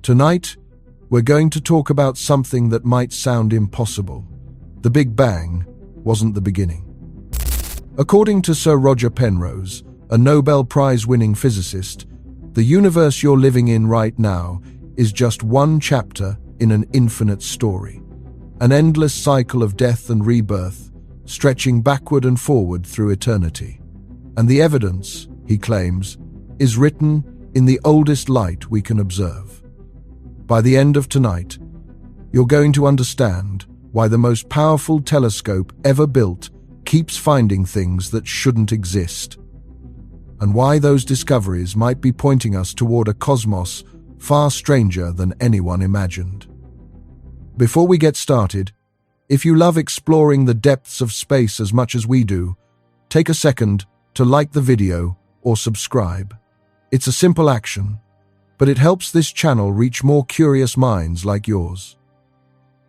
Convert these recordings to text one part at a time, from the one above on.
Tonight, we're going to talk about something that might sound impossible. The Big Bang wasn't the beginning. According to Sir Roger Penrose, a Nobel Prize-winning physicist, the universe you're living in right now is just one chapter in an infinite story, an endless cycle of death and rebirth, stretching backward and forward through eternity. And the evidence, he claims, is written in the oldest light we can observe. By the end of tonight, you're going to understand why the most powerful telescope ever built keeps finding things that shouldn't exist, and why those discoveries might be pointing us toward a cosmos far stranger than anyone imagined. Before we get started, if you love exploring the depths of space as much as we do, take a second to like the video or subscribe. It's a simple action, but it helps this channel reach more curious minds like yours.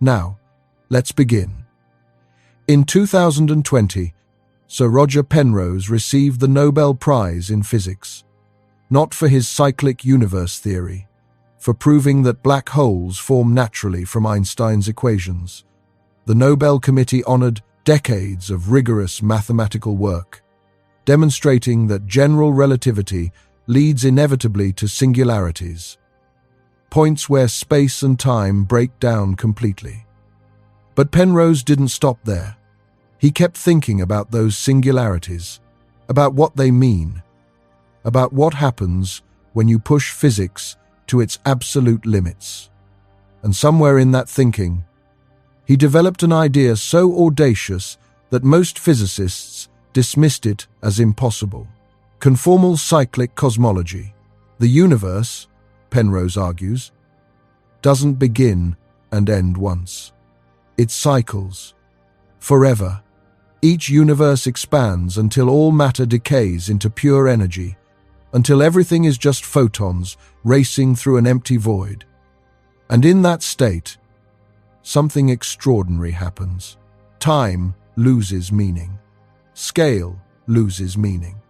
Now, let's begin. In 2020, Sir Roger Penrose received the Nobel Prize in Physics, not for his cyclic universe theory, for proving that black holes form naturally from Einstein's equations. The Nobel Committee honored decades of rigorous mathematical work, demonstrating that general relativity leads inevitably to singularities, points where space and time break down completely. But Penrose didn't stop there. He kept thinking about those singularities, about what they mean, about what happens when you push physics to its absolute limits. And somewhere in that thinking, he developed an idea so audacious that most physicists dismissed it as impossible. Conformal cyclic cosmology. The universe, Penrose argues, doesn't begin and end once. It cycles, forever. Each universe expands until all matter decays into pure energy, until everything is just photons racing through an empty void. And in that state, something extraordinary happens. Time loses meaning. Scale loses meaning.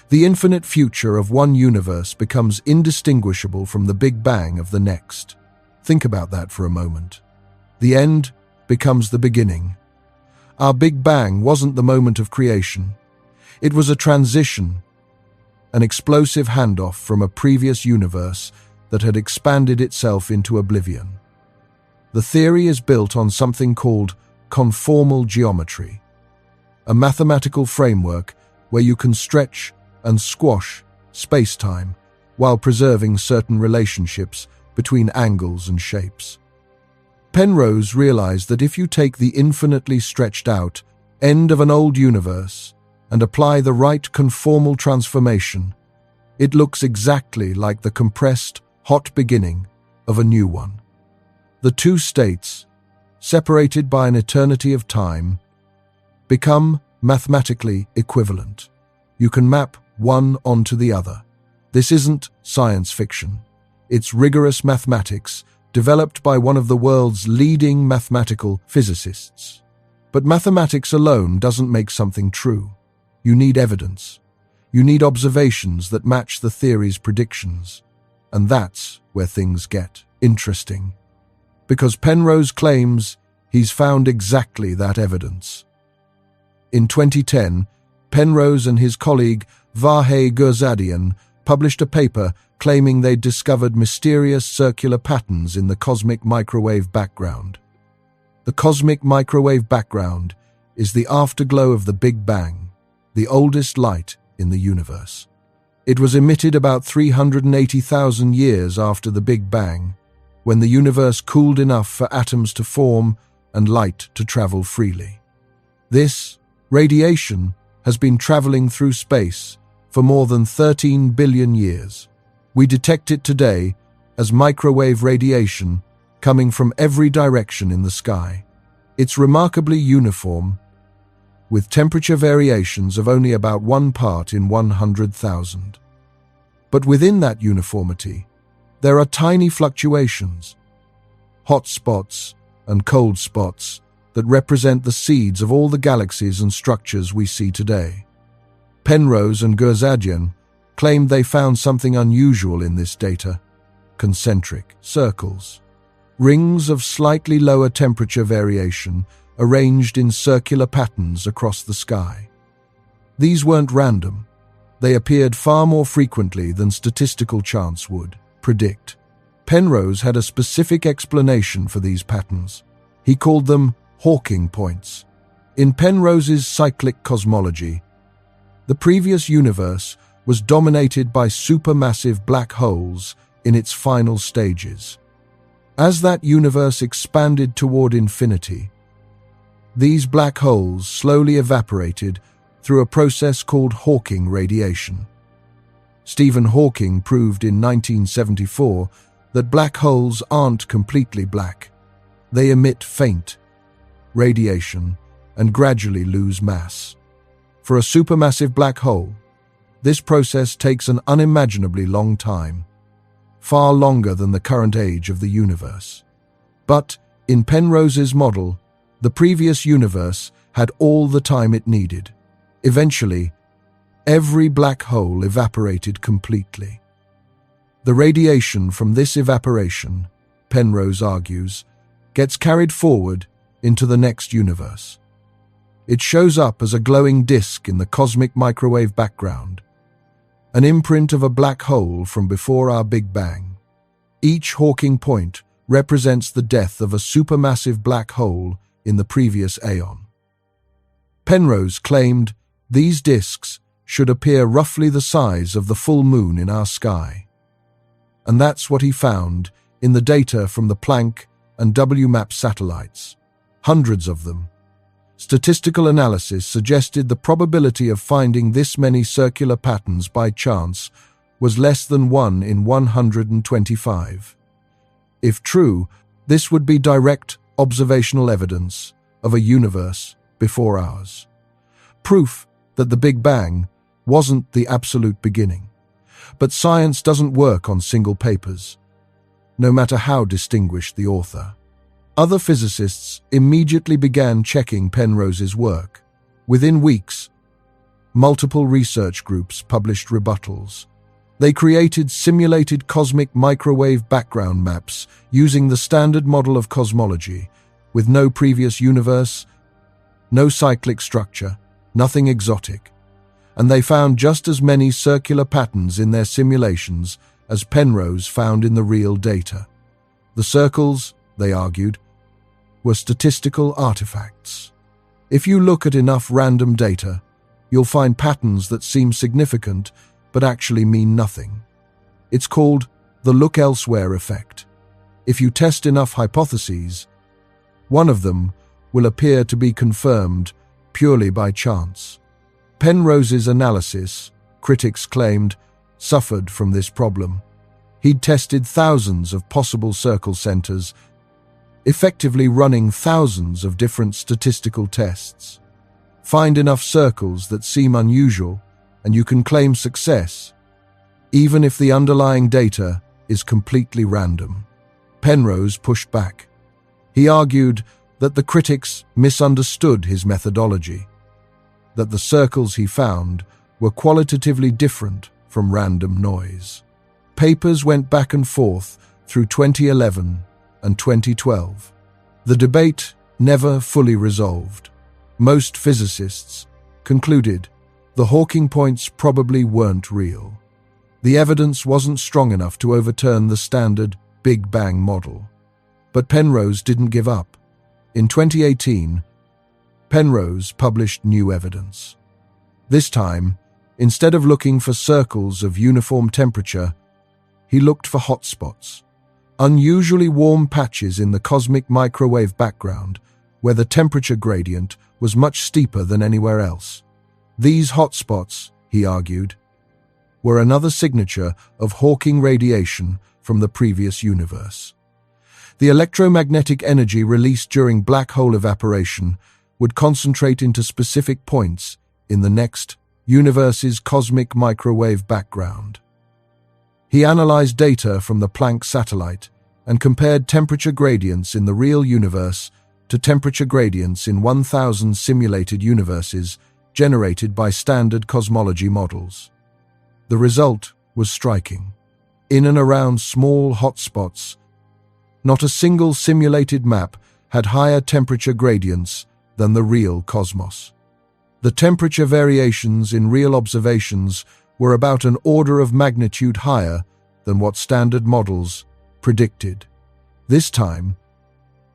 The infinite future of one universe becomes indistinguishable from the Big Bang of the next. Think about that for a moment. The end becomes the beginning. Our Big Bang wasn't the moment of creation. It was a transition, an explosive handoff from a previous universe that had expanded itself into oblivion. The theory is built on something called conformal geometry, a mathematical framework where you can stretch and squash space-time while preserving certain relationships between angles and shapes. Penrose realized that if you take the infinitely stretched out end of an old universe and apply the right conformal transformation, it looks exactly like the compressed, hot beginning of a new one. The two states, separated by an eternity of time, become mathematically equivalent. You can map one onto the other. This isn't science fiction. It's rigorous mathematics developed by one of the world's leading mathematical physicists. But mathematics alone doesn't make something true. You need evidence. You need observations that match the theory's predictions. And that's where things get interesting. Because Penrose claims he's found exactly that evidence. In 2010, Penrose and his colleague Vahe Gurzadian published a paper claiming they'd discovered mysterious circular patterns in the cosmic microwave background. The cosmic microwave background is the afterglow of the Big Bang, the oldest light in the universe. It was emitted about 380,000 years after the Big Bang, when the universe cooled enough for atoms to form and light to travel freely. This radiation has been traveling through space for more than 13 billion years. We detect it today as microwave radiation coming from every direction in the sky. It's remarkably uniform, with temperature variations of only about 1 part in 100,000. But within that uniformity, there are tiny fluctuations, hot spots and cold spots that represent the seeds of all the galaxies and structures we see today. Penrose and Gurzadian claimed they found something unusual in this data, concentric circles, rings of slightly lower temperature variation arranged in circular patterns across the sky. These weren't random. They appeared far more frequently than statistical chance would predict. Penrose had a specific explanation for these patterns. He called them Hawking points. In Penrose's cyclic cosmology, the previous universe was dominated by supermassive black holes in its final stages. As that universe expanded toward infinity, these black holes slowly evaporated through a process called Hawking radiation. Stephen Hawking proved in 1974 that black holes aren't completely black. They emit faint radiation and gradually lose mass. For a supermassive black hole, this process takes an unimaginably long time, far longer than the current age of the universe. But in Penrose's model, the previous universe had all the time it needed. Eventually, every black hole evaporated completely. The radiation from this evaporation, Penrose argues, gets carried forward into the next universe. It shows up as a glowing disk in the cosmic microwave background, an imprint of a black hole from before our Big Bang. Each Hawking point represents the death of a supermassive black hole in the previous aeon. Penrose claimed these disks should appear roughly the size of the full moon in our sky. And that's what he found in the data from the Planck and WMAP satellites, hundreds of them. Statistical analysis suggested the probability of finding this many circular patterns by chance was less than 1 in 125. If true, this would be direct observational evidence of a universe before ours. Proof that the Big Bang wasn't the absolute beginning. But science doesn't work on single papers, no matter how distinguished the author. Other physicists immediately began checking Penrose's work. Within weeks, multiple research groups published rebuttals. They created simulated cosmic microwave background maps using the standard model of cosmology, with no previous universe, no cyclic structure, nothing exotic. And they found just as many circular patterns in their simulations as Penrose found in the real data. The circles, they argued, were statistical artifacts. If you look at enough random data, you'll find patterns that seem significant but actually mean nothing. It's called the look elsewhere effect. If you test enough hypotheses, one of them will appear to be confirmed purely by chance. Penrose's analysis, critics claimed, suffered from this problem. He'd tested thousands of possible circle centers, effectively running thousands of different statistical tests. Find enough circles that seem unusual, and you can claim success, even if the underlying data is completely random. Penrose pushed back. He argued that the critics misunderstood his methodology, that the circles he found were qualitatively different from random noise. Papers went back and forth through 2011 and 2012. The debate never fully resolved. Most physicists concluded the Hawking points probably weren't real. The evidence wasn't strong enough to overturn the standard Big Bang model. But Penrose didn't give up. In 2018, Penrose published new evidence. This time, instead of looking for circles of uniform temperature, he looked for hotspots, unusually warm patches in the cosmic microwave background where the temperature gradient was much steeper than anywhere else. These hotspots, he argued, were another signature of Hawking radiation from the previous universe. The electromagnetic energy released during black hole evaporation would concentrate into specific points in the next universe's cosmic microwave background. He analyzed data from the Planck satellite and compared temperature gradients in the real universe to temperature gradients in 1,000 simulated universes generated by standard cosmology models. The result was striking. in and around small hotspots. Not a single simulated map had higher temperature gradients than the real cosmos. The temperature variations in real observations were about an order of magnitude higher than what standard models predicted. This time,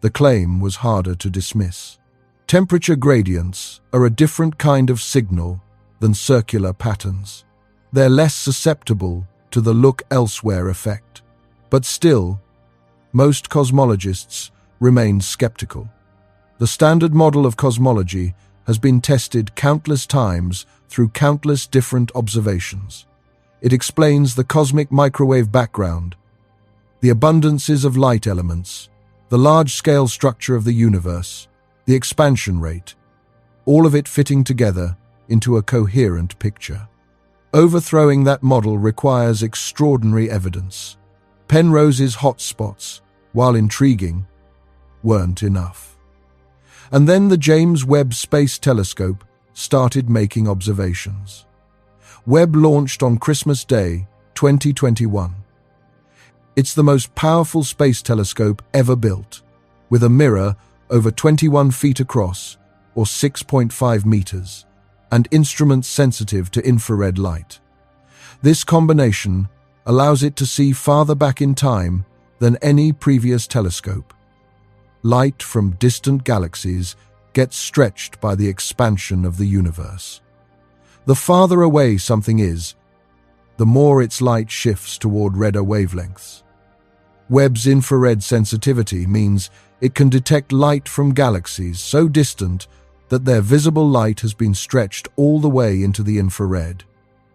the claim was harder to dismiss. Temperature gradients are a different kind of signal than circular patterns. They're less susceptible to the look elsewhere effect. But still, most cosmologists remain skeptical. The standard model of cosmology has been tested countless times through countless different observations. It explains the cosmic microwave background, the abundances of light elements, the large-scale structure of the universe, the expansion rate, all of it fitting together into a coherent picture. Overthrowing that model requires extraordinary evidence. Penrose's hotspots, while intriguing, weren't enough. And then the James Webb Space Telescope started making observations. Webb launched on Christmas Day, 2021. It's the most powerful space telescope ever built, with a mirror over 21 feet across, or 6.5 meters, and instruments sensitive to infrared light. This combination allows it to see farther back in time than any previous telescope. Light from distant galaxies gets stretched by the expansion of the universe. The farther away something is, the more its light shifts toward redder wavelengths. Webb's infrared sensitivity means it can detect light from galaxies so distant that their visible light has been stretched all the way into the infrared.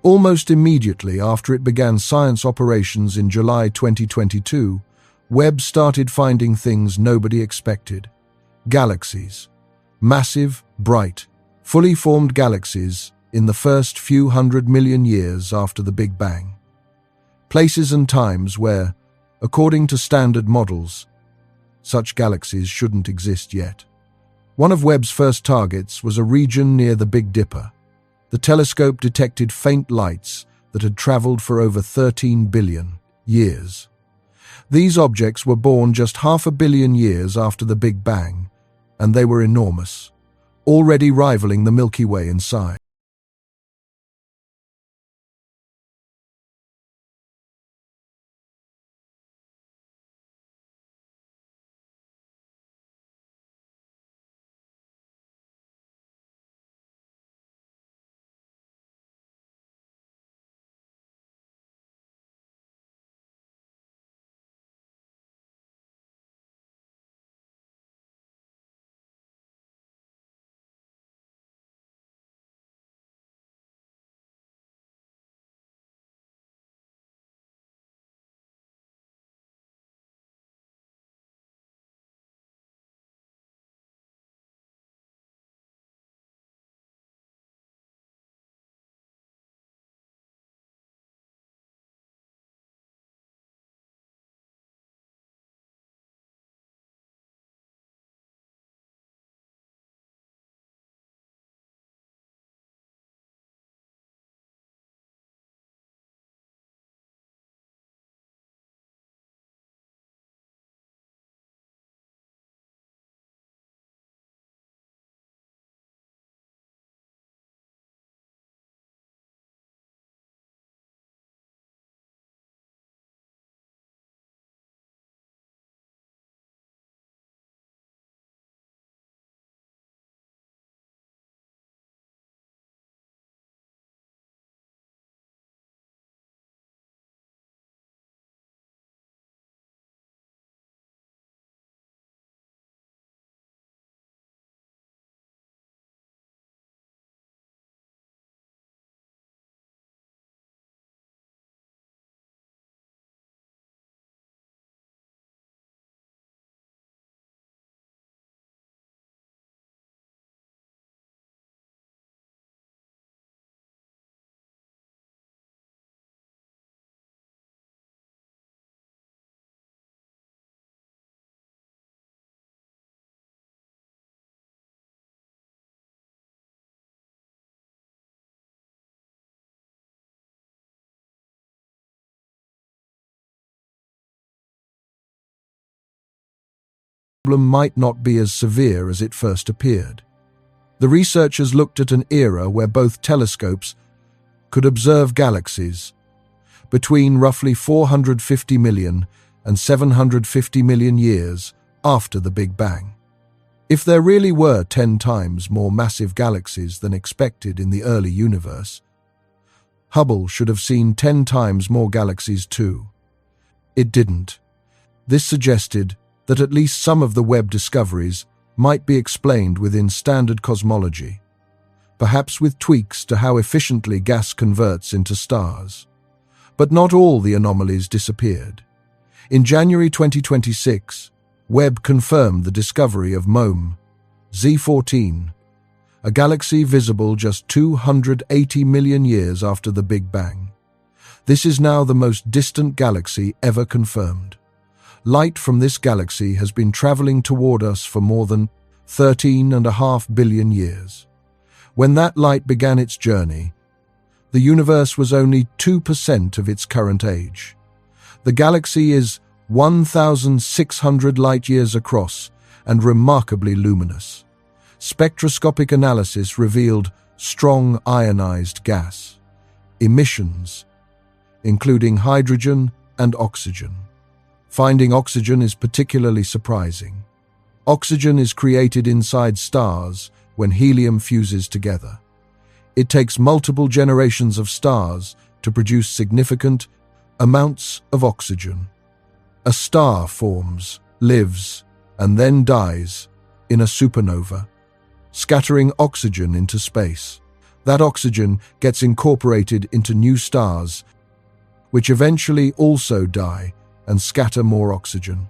Almost immediately after it began science operations in July 2022, Webb started finding things nobody expected. Galaxies. Massive, bright, fully formed galaxies in the first few 100 million years after the Big Bang. Places and times where, according to standard models, such galaxies shouldn't exist yet. One of Webb's first targets was a region near the Big Dipper. The telescope detected faint lights that had traveled for over 13 billion years. These objects were born just 500 million years after the Big Bang, and they were enormous, already rivaling the Milky Way in size. problem might not be as severe as it first appeared. The researchers looked at an era where both telescopes could observe galaxies between roughly 450 million and 750 million years after the Big Bang. If there really were 10 times more massive galaxies than expected in the early universe, Hubble should have seen 10 times more galaxies too. It didn't. This suggested that at least some of the Webb discoveries might be explained within standard cosmology, perhaps with tweaks to how efficiently gas converts into stars. But not all the anomalies disappeared. In January 2026, Webb confirmed the discovery of MOME Z14, a galaxy visible just 280 million years after the Big Bang. This is now the most distant galaxy ever confirmed. Light from this galaxy has been traveling toward us for more than 13.5 billion years. When that light began its journey, the universe was only 2% of its current age. The galaxy is 1,600 light-years across and remarkably luminous. Spectroscopic analysis revealed strong ionized gas emissions, including hydrogen and oxygen. Finding oxygen is particularly surprising. Oxygen is created inside stars when helium fuses together. It takes multiple generations of stars to produce significant amounts of oxygen. A star forms, lives, and then dies in a supernova, scattering oxygen into space. That oxygen gets incorporated into new stars, which eventually also die and scatter more oxygen.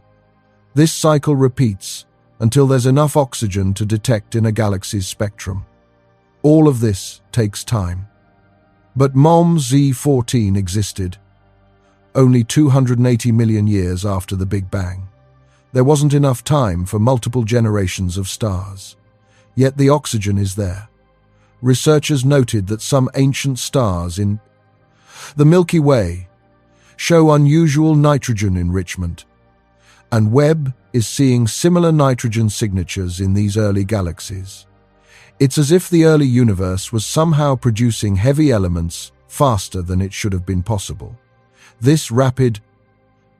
This cycle repeats until there's enough oxygen to detect in a galaxy's spectrum. All of this takes time. But MOME Z14 existed only 280 million years after the Big Bang. There wasn't enough time for multiple generations of stars. Yet the oxygen is there. Researchers noted that some ancient stars in the Milky Way show unusual nitrogen enrichment, and Webb is seeing similar nitrogen signatures in these early galaxies. It's as if the early universe was somehow producing heavy elements faster than it should have been possible. This rapid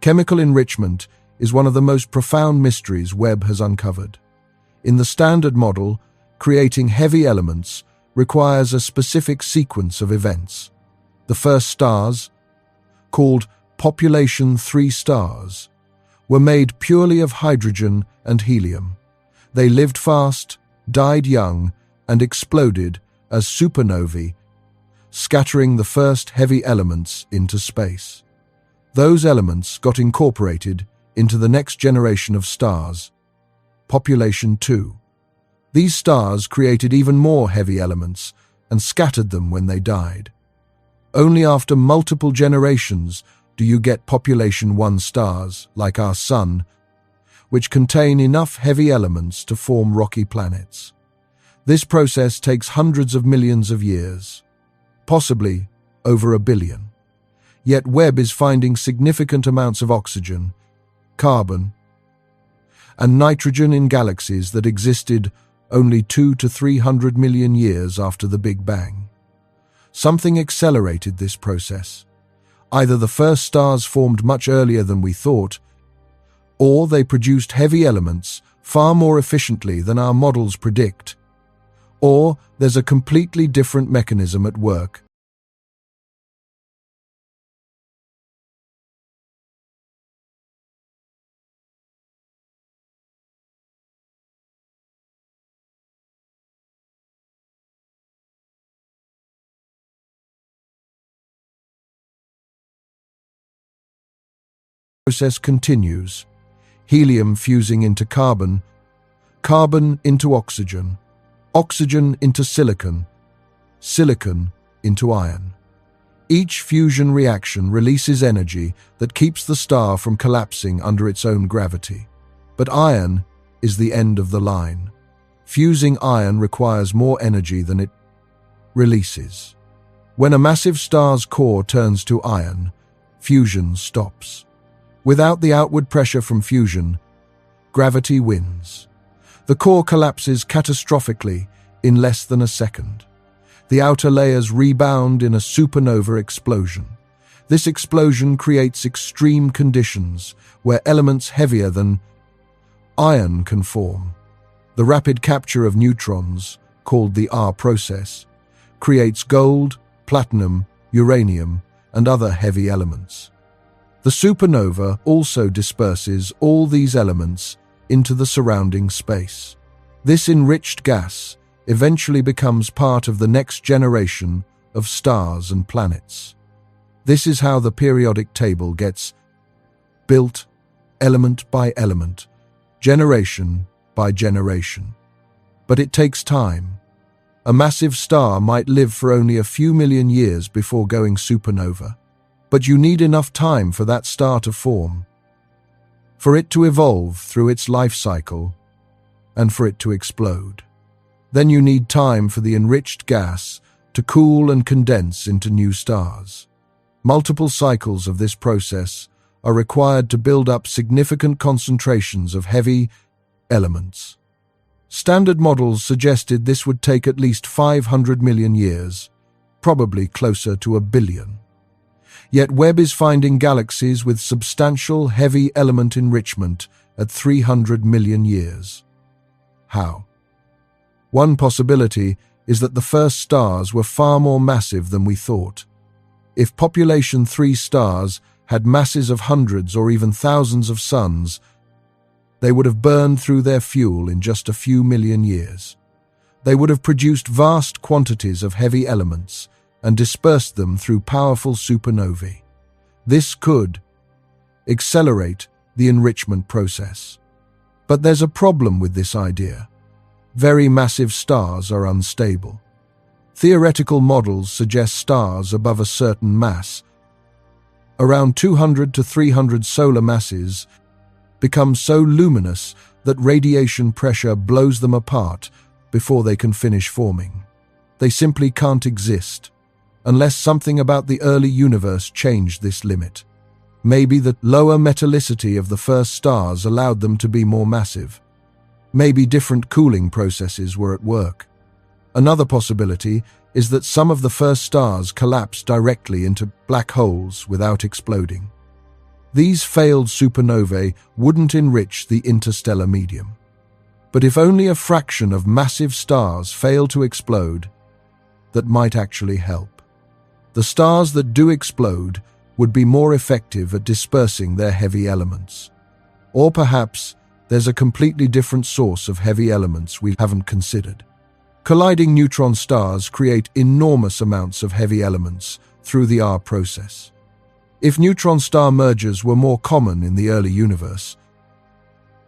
chemical enrichment is one of the most profound mysteries Webb has uncovered. In the standard model, creating heavy elements requires a specific sequence of events. The first stars, called population 3 stars, were made purely of hydrogen and helium. They lived fast, died young, and exploded as supernovae, scattering the first heavy elements into space. Those elements got incorporated into the next generation of stars, population 2. These stars created even more heavy elements and scattered them when they died. Only after multiple generations do you get population 1 stars, like our Sun, which contain enough heavy elements to form rocky planets. This process takes hundreds of millions of years, possibly over 1 billion. Yet Webb is finding significant amounts of oxygen, carbon, and nitrogen in galaxies that existed only 200 to 300 million years after the Big Bang. Something accelerated this process. Either the first stars formed much earlier than we thought, or they produced heavy elements far more efficiently than our models predict, or there's a completely different mechanism at work. Process continues, helium fusing into carbon, carbon into oxygen, oxygen into silicon, silicon into iron. Each fusion reaction releases energy that keeps the star from collapsing under its own gravity. But iron is the end of the line. Fusing iron requires more energy than it releases. When a massive star's core turns to iron, fusion stops. Without the outward pressure from fusion, gravity wins. The core collapses catastrophically in less than a second. The outer layers rebound in a supernova explosion. This explosion creates extreme conditions where elements heavier than iron can form. The rapid capture of neutrons, called the R process, creates gold, platinum, uranium, and other heavy elements. The supernova also disperses all these elements into the surrounding space. This enriched gas eventually becomes part of the next generation of stars and planets. This is how the periodic table gets built, element by element, generation by generation. But it takes time. A massive star might live for only a few million years before going supernova. But you need enough time for that star to form, for it to evolve through its life cycle, and for it to explode. Then you need time for the enriched gas to cool and condense into new stars. Multiple cycles of this process are required to build up significant concentrations of heavy elements. Standard models suggested this would take at least 500 million years, probably closer to 1 billion. Yet Webb is finding galaxies with substantial heavy element enrichment at 300 million years. How? One possibility is that the first stars were far more massive than we thought. If population 3 stars had masses of hundreds or even thousands of suns, they would have burned through their fuel in just a few million years. They would have produced vast quantities of heavy elements and dispersed them through powerful supernovae. This could accelerate the enrichment process. But there's a problem with this idea. Very massive stars are unstable. Theoretical models suggest stars above a certain mass, around 200 to 300 solar masses, become so luminous that radiation pressure blows them apart before they can finish forming. They simply can't exist, unless something about the early universe changed this limit. Maybe the lower metallicity of the first stars allowed them to be more massive. Maybe different cooling processes were at work. Another possibility is that some of the first stars collapsed directly into black holes without exploding. These failed supernovae wouldn't enrich the interstellar medium. But if only a fraction of massive stars fail to explode, that might actually help. The stars that do explode would be more effective at dispersing their heavy elements. Or perhaps there's a completely different source of heavy elements we haven't considered. Colliding neutron stars create enormous amounts of heavy elements through the R process. If neutron star mergers were more common in the early universe,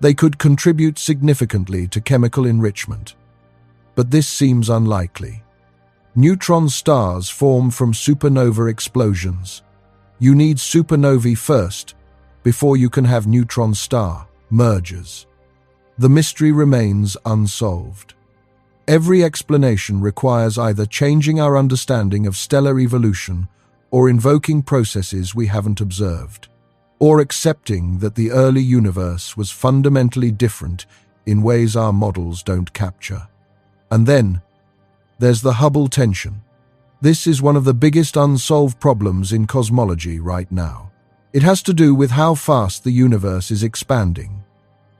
they could contribute significantly to chemical enrichment. But this seems unlikely. Neutron stars form from supernova explosions. You need supernovae first, before you can have neutron star mergers. The mystery remains unsolved. Every explanation requires either changing our understanding of stellar evolution or invoking processes we haven't observed, or accepting that the early universe was fundamentally different in ways our models don't capture. And then, there's the Hubble tension. This is one of the biggest unsolved problems in cosmology right now. It has to do with how fast the universe is expanding.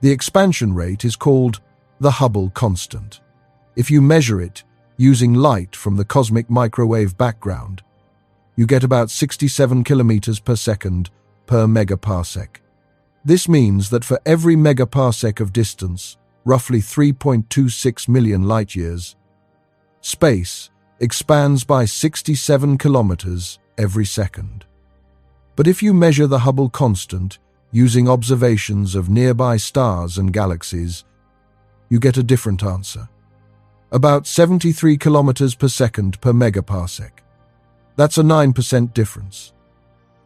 The expansion rate is called the Hubble constant. If you measure it using light from the cosmic microwave background, you get about 67 kilometers per second per megaparsec. This means that for every megaparsec of distance, roughly 3.26 million light-years, space expands by 67 kilometers every second. But if you measure the Hubble constant using observations of nearby stars and galaxies, you get a different answer. About 73 kilometers per second per megaparsec. That's a 9% difference.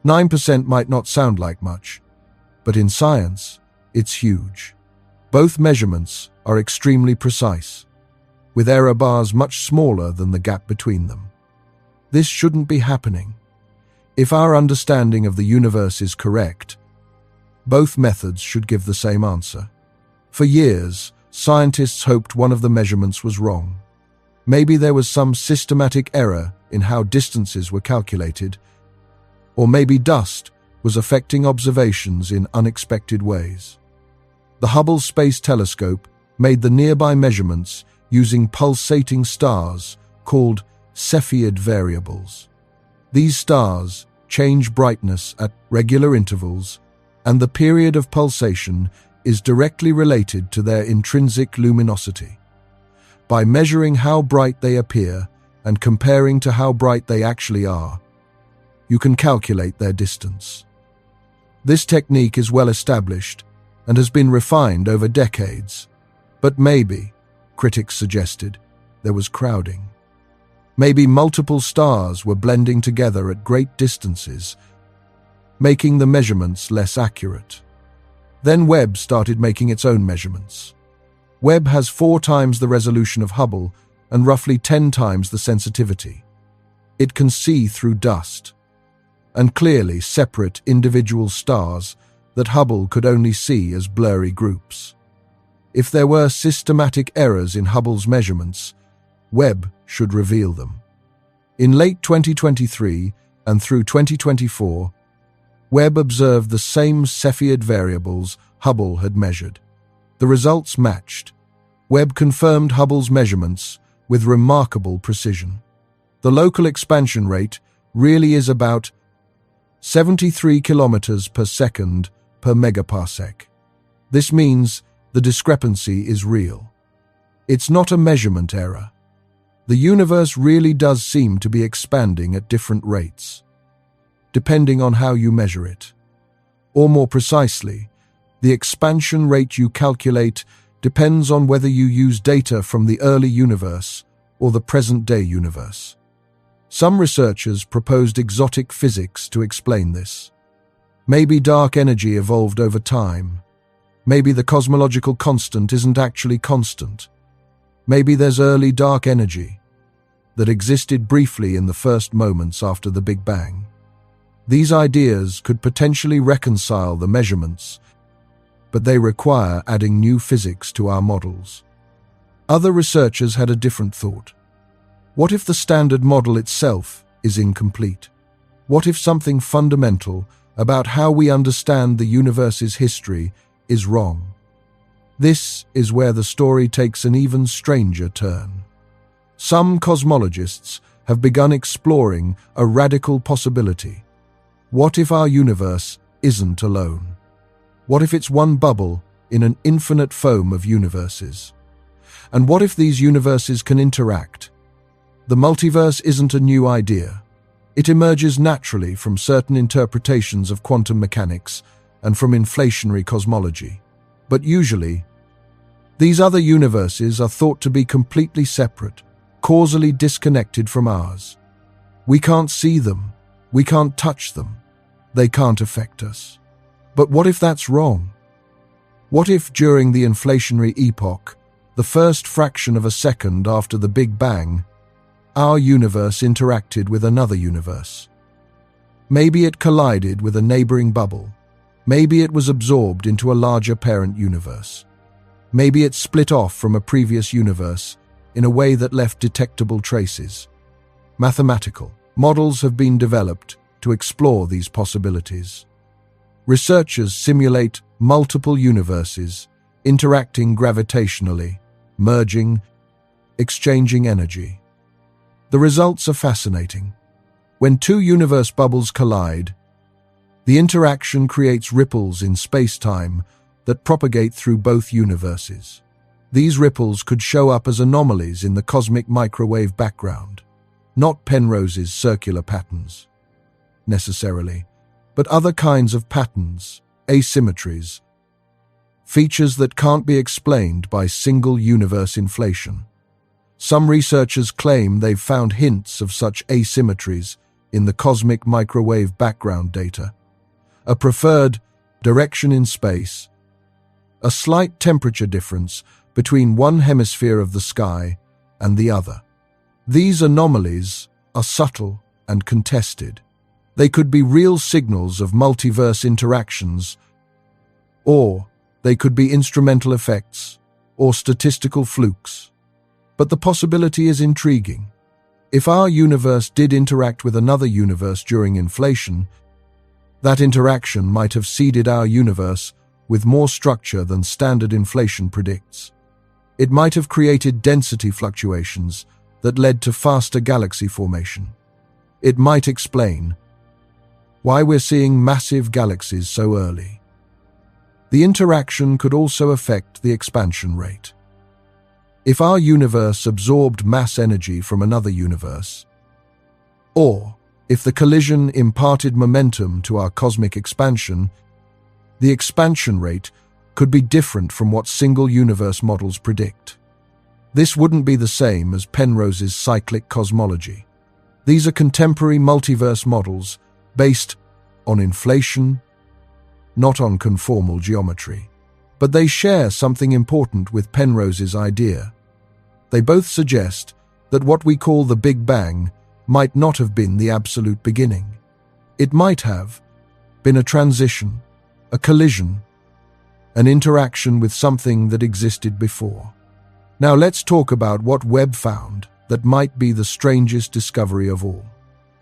9% might not sound like much, but in science, it's huge. Both measurements are extremely precise, with error bars much smaller than the gap between them. This shouldn't be happening. If our understanding of the universe is correct, both methods should give the same answer. For years, scientists hoped one of the measurements was wrong. Maybe there was some systematic error in how distances were calculated, or maybe dust was affecting observations in unexpected ways. The Hubble Space Telescope made the nearby measurements using pulsating stars called Cepheid variables. These stars change brightness at regular intervals, and the period of pulsation is directly related to their intrinsic luminosity. By measuring how bright they appear and comparing to how bright they actually are, you can calculate their distance. This technique is well established and has been refined over decades, but maybe, critics suggested, there was crowding. Maybe multiple stars were blending together at great distances, making the measurements less accurate. Then Webb started making its own measurements. Webb has 4 times the resolution of Hubble and roughly 10 times the sensitivity. It can see through dust, and clearly separate individual stars that Hubble could only see as blurry groups. If there were systematic errors in Hubble's measurements, Webb should reveal them. In late 2023 and through 2024, Webb observed the same Cepheid variables Hubble had measured. The results matched. Webb confirmed Hubble's measurements with remarkable precision. The local expansion rate really is about 73 kilometers per second per megaparsec. This means the discrepancy is real. It's not a measurement error. The universe really does seem to be expanding at different rates, depending on how you measure it. Or more precisely, the expansion rate you calculate depends on whether you use data from the early universe or the present-day universe. Some researchers proposed exotic physics to explain this. Maybe dark energy evolved over time. Maybe the cosmological constant isn't actually constant. Maybe there's early dark energy that existed briefly in the first moments after the Big Bang. These ideas could potentially reconcile the measurements, but they require adding new physics to our models. Other researchers had a different thought. What if the standard model itself is incomplete? What if something fundamental about how we understand the universe's history is wrong? This is where the story takes an even stranger turn. Some cosmologists have begun exploring a radical possibility. What if our universe isn't alone? What if it's one bubble in an infinite foam of universes? And what if these universes can interact? The multiverse isn't a new idea. It emerges naturally from certain interpretations of quantum mechanics and from inflationary cosmology. But usually, these other universes are thought to be completely separate, causally disconnected from ours. We can't see them. We can't touch them. They can't affect us. But what if that's wrong? What if during the inflationary epoch, the first fraction of a second after the Big Bang, our universe interacted with another universe? Maybe it collided with a neighboring bubble. Maybe it was absorbed into a larger parent universe. Maybe it split off from a previous universe in a way that left detectable traces. Mathematical models have been developed to explore these possibilities. Researchers simulate multiple universes interacting gravitationally, merging, exchanging energy. The results are fascinating. When 2 universe bubbles collide, the interaction creates ripples in space-time that propagate through both universes. These ripples could show up as anomalies in the cosmic microwave background, not Penrose's circular patterns, necessarily, but other kinds of patterns, asymmetries, features that can't be explained by single universe inflation. Some researchers claim they've found hints of such asymmetries in the cosmic microwave background data. A preferred direction in space, a slight temperature difference between one hemisphere of the sky and the other. These anomalies are subtle and contested. They could be real signals of multiverse interactions, or They could be instrumental effects or statistical flukes. But the possibility is intriguing. If our universe did interact with another universe during inflation, that interaction might have seeded our universe with more structure than standard inflation predicts. It might have created density fluctuations that led to faster galaxy formation. It might explain why we're seeing massive galaxies so early. The interaction could also affect the expansion rate. If our universe absorbed mass energy from another universe, or if the collision imparted momentum to our cosmic expansion, the expansion rate could be different from what single universe models predict. This wouldn't be the same as Penrose's cyclic cosmology. These are contemporary multiverse models based on inflation, not on conformal geometry. But they share something important with Penrose's idea. They both suggest that what we call the Big Bang might not have been the absolute beginning. It might have been a transition, a collision, an interaction with something that existed before. Now let's talk about what Webb found that might be the strangest discovery of all: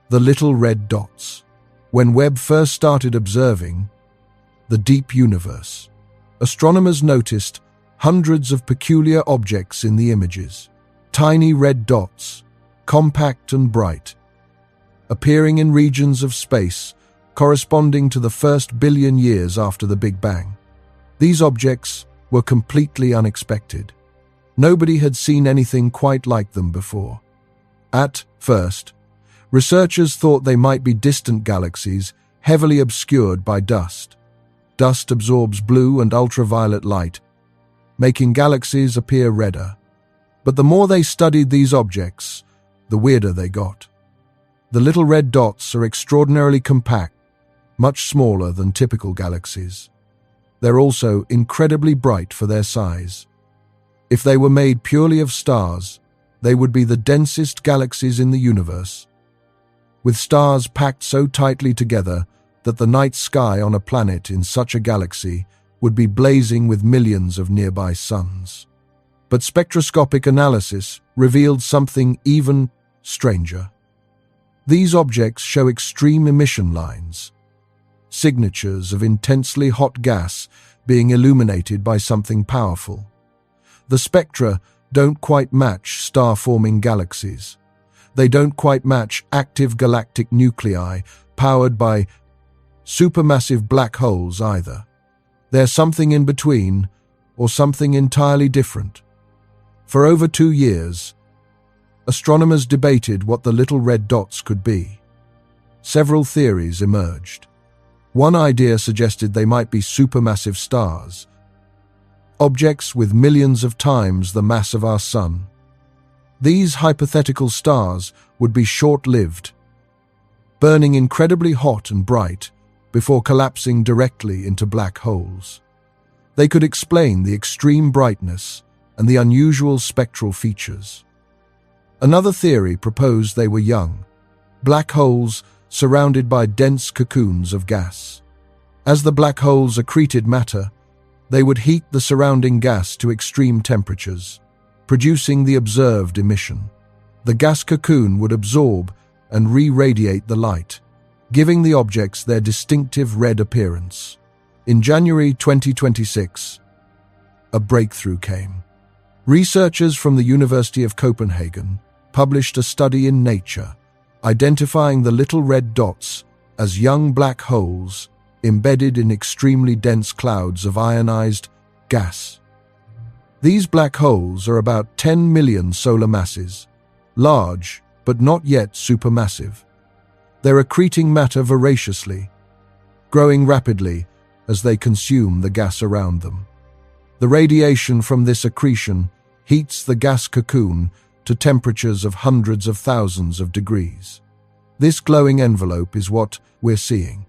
the little red dots. When Webb first started observing the deep universe, astronomers noticed hundreds of peculiar objects in the images. Tiny red dots, compact and bright, appearing in regions of space corresponding to the first billion years after the Big Bang. These objects were completely unexpected. Nobody had seen anything quite like them before. At first, researchers thought they might be distant galaxies heavily obscured by dust. Dust absorbs blue and ultraviolet light, making galaxies appear redder. But the more they studied these objects, the weirder they got. The little red dots are extraordinarily compact, much smaller than typical galaxies. They're also incredibly bright for their size. If they were made purely of stars, they would be the densest galaxies in the universe, with stars packed so tightly together that the night sky on a planet in such a galaxy would be blazing with millions of nearby suns. But spectroscopic analysis revealed something even stranger. These objects show extreme emission lines, signatures of intensely hot gas being illuminated by something powerful. The spectra don't quite match star-forming galaxies. They don't quite match active galactic nuclei powered by supermassive black holes either. They're something in between, or something entirely different. For over 2 years, astronomers debated what the little red dots could be. Several theories emerged. One idea suggested they might be supermassive stars, objects with millions of times the mass of our Sun. These hypothetical stars would be short-lived, burning incredibly hot and bright before collapsing directly into black holes. They could explain the extreme brightness and the unusual spectral features. Another theory proposed they were young, black holes surrounded by dense cocoons of gas. As the black holes accreted matter, they would heat the surrounding gas to extreme temperatures, producing the observed emission. The gas cocoon would absorb and re-radiate the light, giving the objects their distinctive red appearance. In January 2026, a breakthrough came. Researchers from the University of Copenhagen published a study in Nature, identifying the little red dots as young black holes embedded in extremely dense clouds of ionized gas. These black holes are about 10 million solar masses, large but not yet supermassive. They're accreting matter voraciously, growing rapidly as they consume the gas around them. The radiation from this accretion heats the gas cocoon to temperatures of hundreds of thousands of degrees. This glowing envelope is what we're seeing.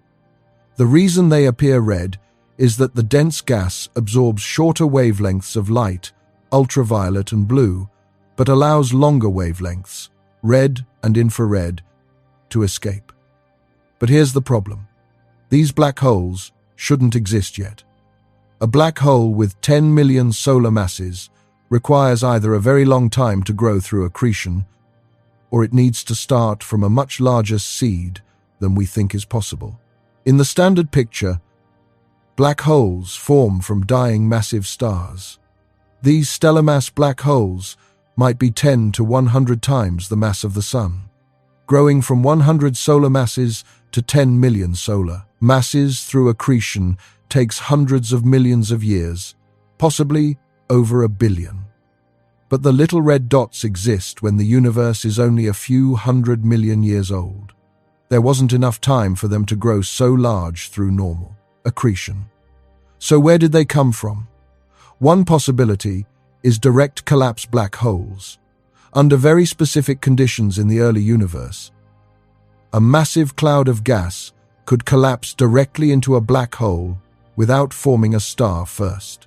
The reason they appear red is that the dense gas absorbs shorter wavelengths of light, ultraviolet and blue, but allows longer wavelengths, red and infrared, to escape. But here's the problem. These black holes shouldn't exist yet. A black hole with 10 million solar masses requires either a very long time to grow through accretion, or it needs to start from a much larger seed than we think is possible. In the standard picture, black holes form from dying massive stars. These stellar mass black holes might be 10 to 100 times the mass of the Sun, growing from 100 solar masses to 10 million solar masses through accretion takes hundreds of millions of years, possibly over 1 billion. But the little red dots exist when the universe is only a few 100 million years old. There wasn't enough time for them to grow so large through normal accretion. So where did they come from? One possibility is direct collapse black holes. Under very specific conditions in the early universe, a massive cloud of gas could collapse directly into a black hole without forming a star first.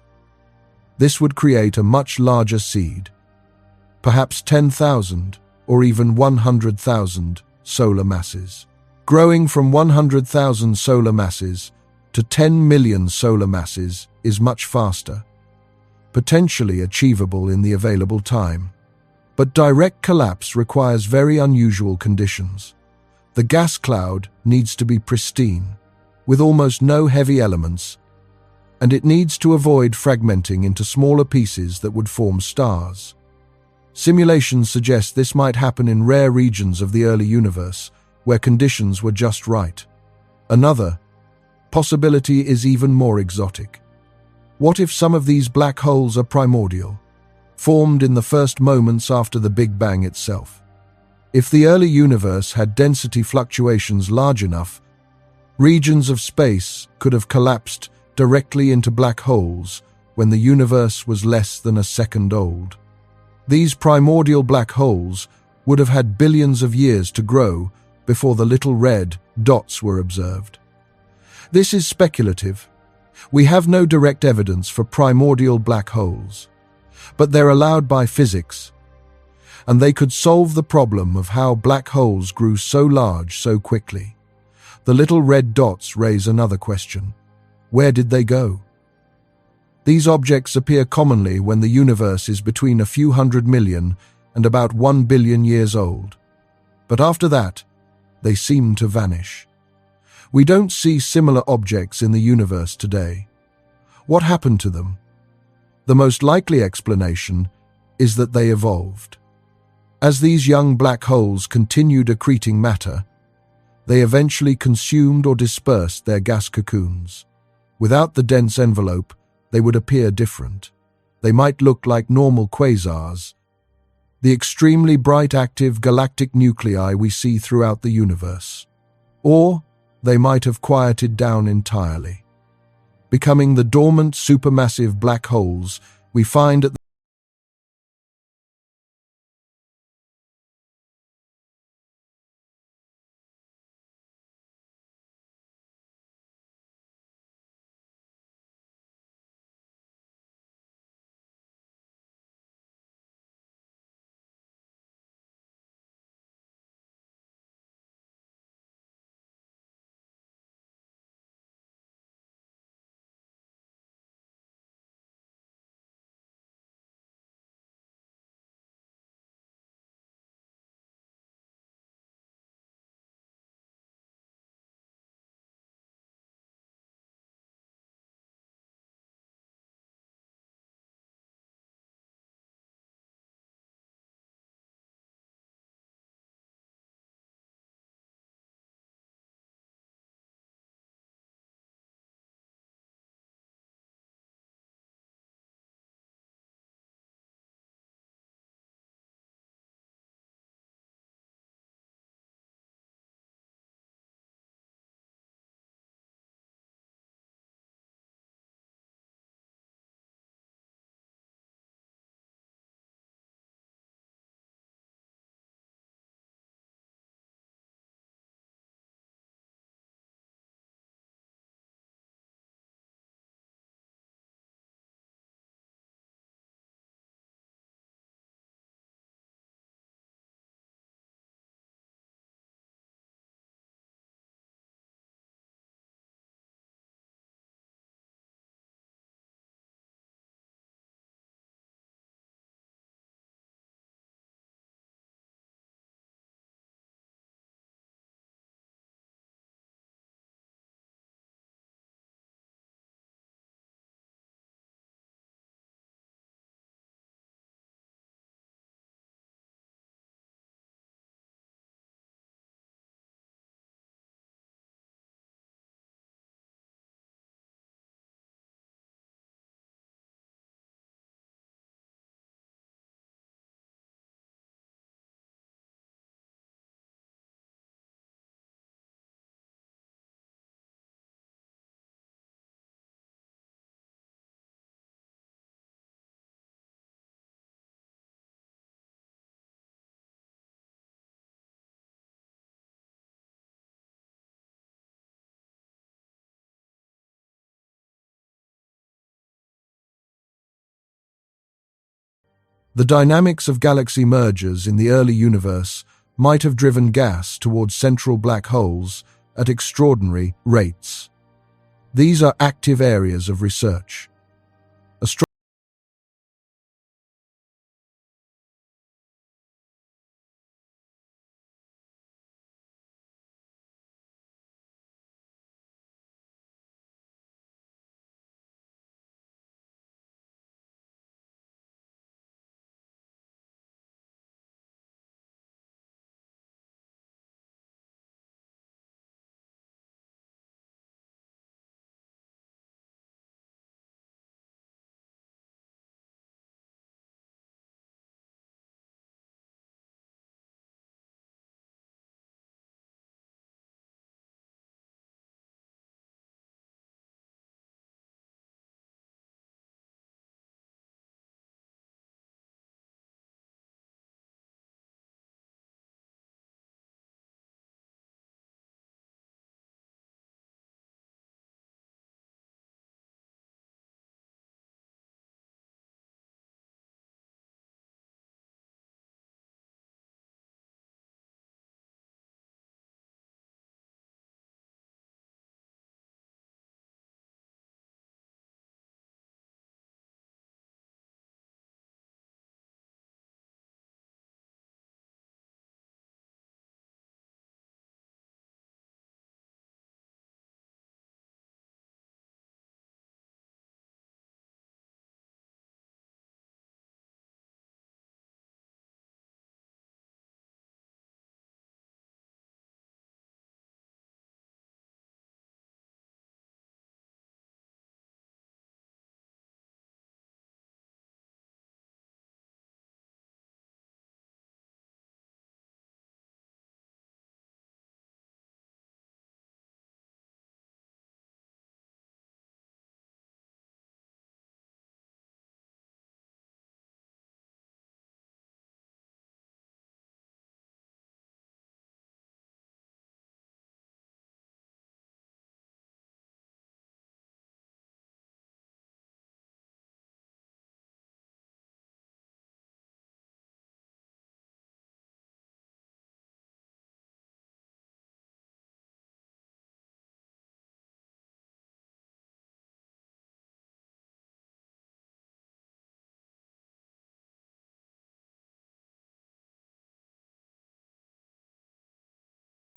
This would create a much larger seed, perhaps 10,000 or even 100,000 solar masses. Growing from 100,000 solar masses to 10 million solar masses is much faster, potentially achievable in the available time. But direct collapse requires very unusual conditions. The gas cloud needs to be pristine, with almost no heavy elements, and it needs to avoid fragmenting into smaller pieces that would form stars. Simulations suggest this might happen in rare regions of the early universe, where conditions were just right. Another possibility is even more exotic. What if some of these black holes are primordial, formed in the first moments after the Big Bang itself? If the early universe had density fluctuations large enough, regions of space could have collapsed directly into black holes when the universe was less than a second old. These primordial black holes would have had billions of years to grow before the little red dots were observed. This is speculative. We have no direct evidence for primordial black holes, but they're allowed by physics, and they could solve the problem of how black holes grew so large so quickly. The little red dots raise another question. Where did they go? These objects appear commonly when the universe is between a few 100 million and about 1 billion years old. But after that, they seem to vanish. We don't see similar objects in the universe today. What happened to them? The most likely explanation is that they evolved. As these young black holes continued accreting matter, they eventually consumed or dispersed their gas cocoons. Without the dense envelope, they would appear different. They might look like normal quasars, the extremely bright active galactic nuclei we see throughout the universe. Or they might have quieted down entirely, becoming the dormant supermassive black holes we find at the The dynamics of galaxy mergers in the early universe might have driven gas towards central black holes at extraordinary rates. These are active areas of research.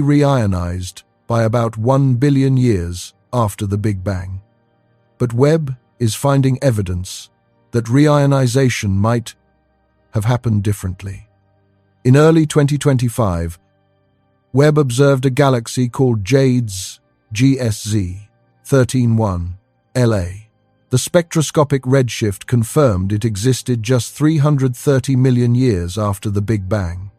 Reionized by about 1 billion years after the Big Bang. But Webb is finding evidence that reionization might have happened differently. In early 2025, Webb observed a galaxy called Jade's GSZ 131 LA. The spectroscopic redshift confirmed it existed just 330 million years after the Big Bang.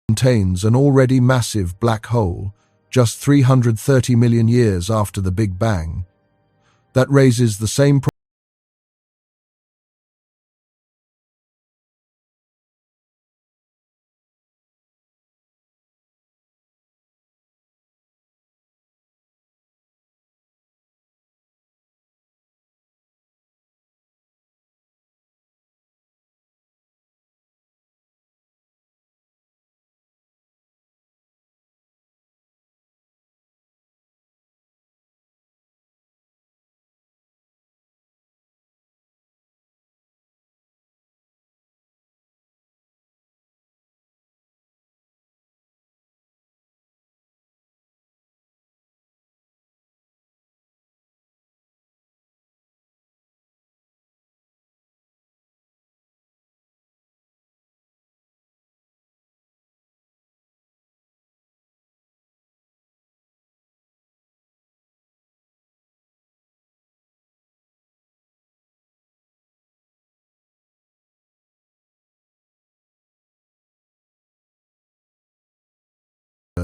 contains an already massive black hole just 330 million years after the Big Bang. That raises the same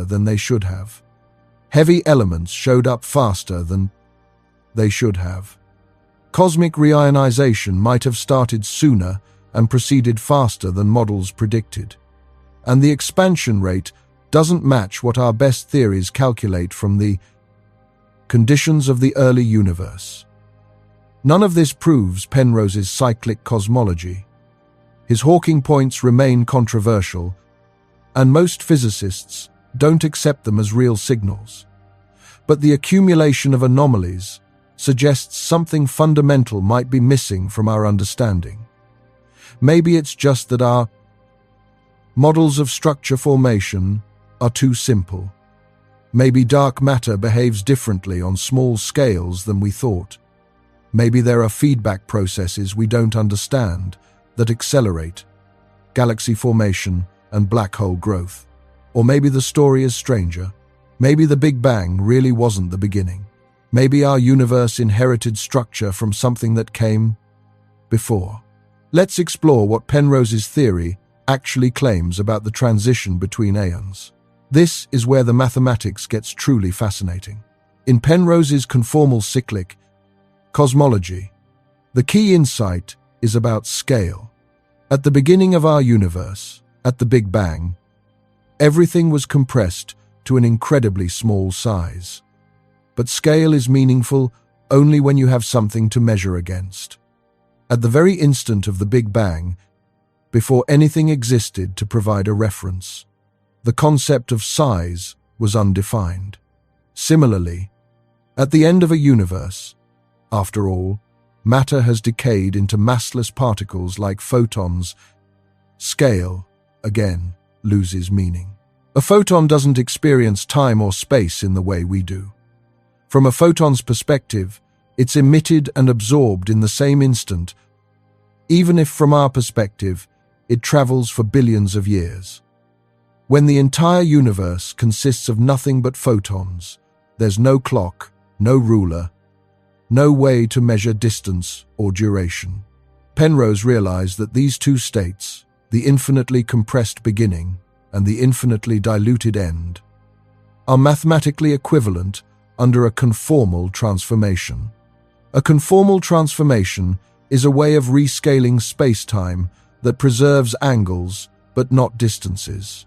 than they should have. Heavy elements showed up faster than they should have. Cosmic reionization might have started sooner and proceeded faster than models predicted. And the expansion rate doesn't match what our best theories calculate from the conditions of the early universe. None of this proves Penrose's cyclic cosmology. His Hawking points remain controversial, and most physicists don't accept them as real signals. But the accumulation of anomalies suggests something fundamental might be missing from our understanding. Maybe it's just that our models of structure formation are too simple. Maybe dark matter behaves differently on small scales than we thought. Maybe there are feedback processes we don't understand that accelerate galaxy formation and black hole growth. Or maybe the story is stranger. Maybe the Big Bang really wasn't the beginning. Maybe our universe inherited structure from something that came before. Let's explore what Penrose's theory actually claims about the transition between aeons. This is where the mathematics gets truly fascinating. In Penrose's Conformal cyclic cosmology, the key insight is about scale. At the beginning of our universe, at the Big Bang, everything was compressed to an incredibly small size. But scale is meaningful only when you have something to measure against. At the very instant of the Big Bang, before anything existed to provide a reference, the concept of size was undefined. Similarly, at the end of a universe, after all, matter has decayed into massless particles like photons. Scale, again, loses meaning. A photon doesn't experience time or space in the way we do. From a photon's perspective, it's emitted and absorbed in the same instant, even if from our perspective, it travels for billions of years. When the entire universe consists of nothing but photons, there's no clock, no ruler, no way to measure distance or duration. Penrose realized that these two states, the infinitely compressed beginning and the infinitely diluted end, are mathematically equivalent under a conformal transformation. A conformal transformation is a way of rescaling space-time that preserves angles but not distances.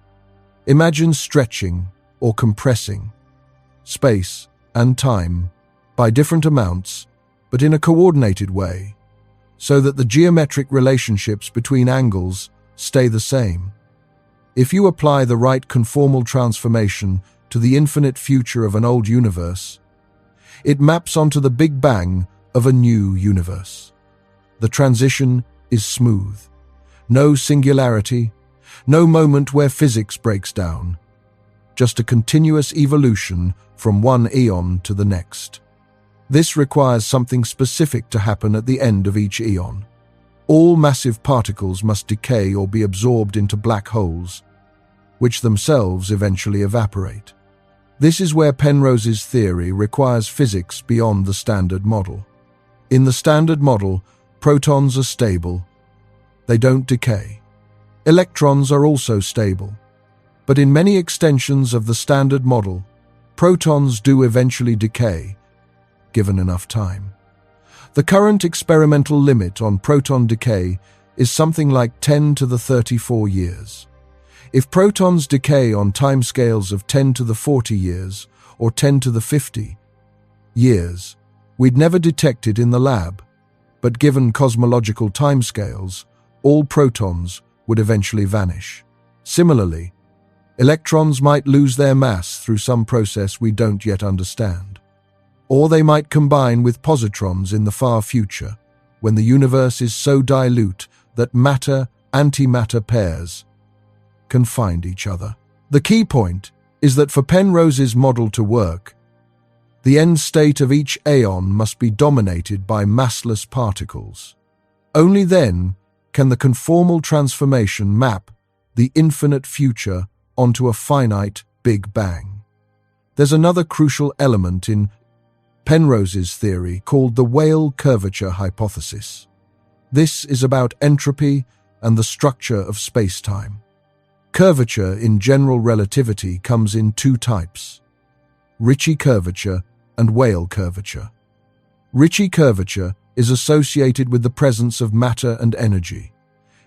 Imagine stretching or compressing space and time by different amounts, but in a coordinated way, so that the geometric relationships between angles stay the same. If you apply the right conformal transformation to the infinite future of an old universe, it maps onto the Big Bang of a new universe. The transition is smooth. No singularity, no moment where physics breaks down. Just a continuous evolution from one eon to the next. This requires something specific to happen at the end of each eon. All massive particles must decay or be absorbed into black holes, which themselves eventually evaporate. This is where Penrose's theory requires physics beyond the standard model. In the standard model, protons are stable. They don't decay. Electrons are also stable. But in many extensions of the standard model, protons do eventually decay, given enough time. The current experimental limit on proton decay is something like 10 to the 34 years. If protons decay on timescales of 10 to the 40 years or 10 to the 50 years, we'd never detect it in the lab, but given cosmological timescales, all protons would eventually vanish. Similarly, electrons might lose their mass through some process we don't yet understand. Or they might combine with positrons in the far future, when the universe is so dilute that matter-antimatter pairs can find each other. The key point is that for Penrose's model to work, the end state of each aeon must be dominated by massless particles. Only then can the conformal transformation map the infinite future onto a finite Big Bang. There's another crucial element in Penrose's theory called the Weyl curvature hypothesis. This is about entropy and the structure of space-time. Curvature in general relativity comes in two types: Ricci curvature and Weyl curvature. Ricci curvature is associated with the presence of matter and energy.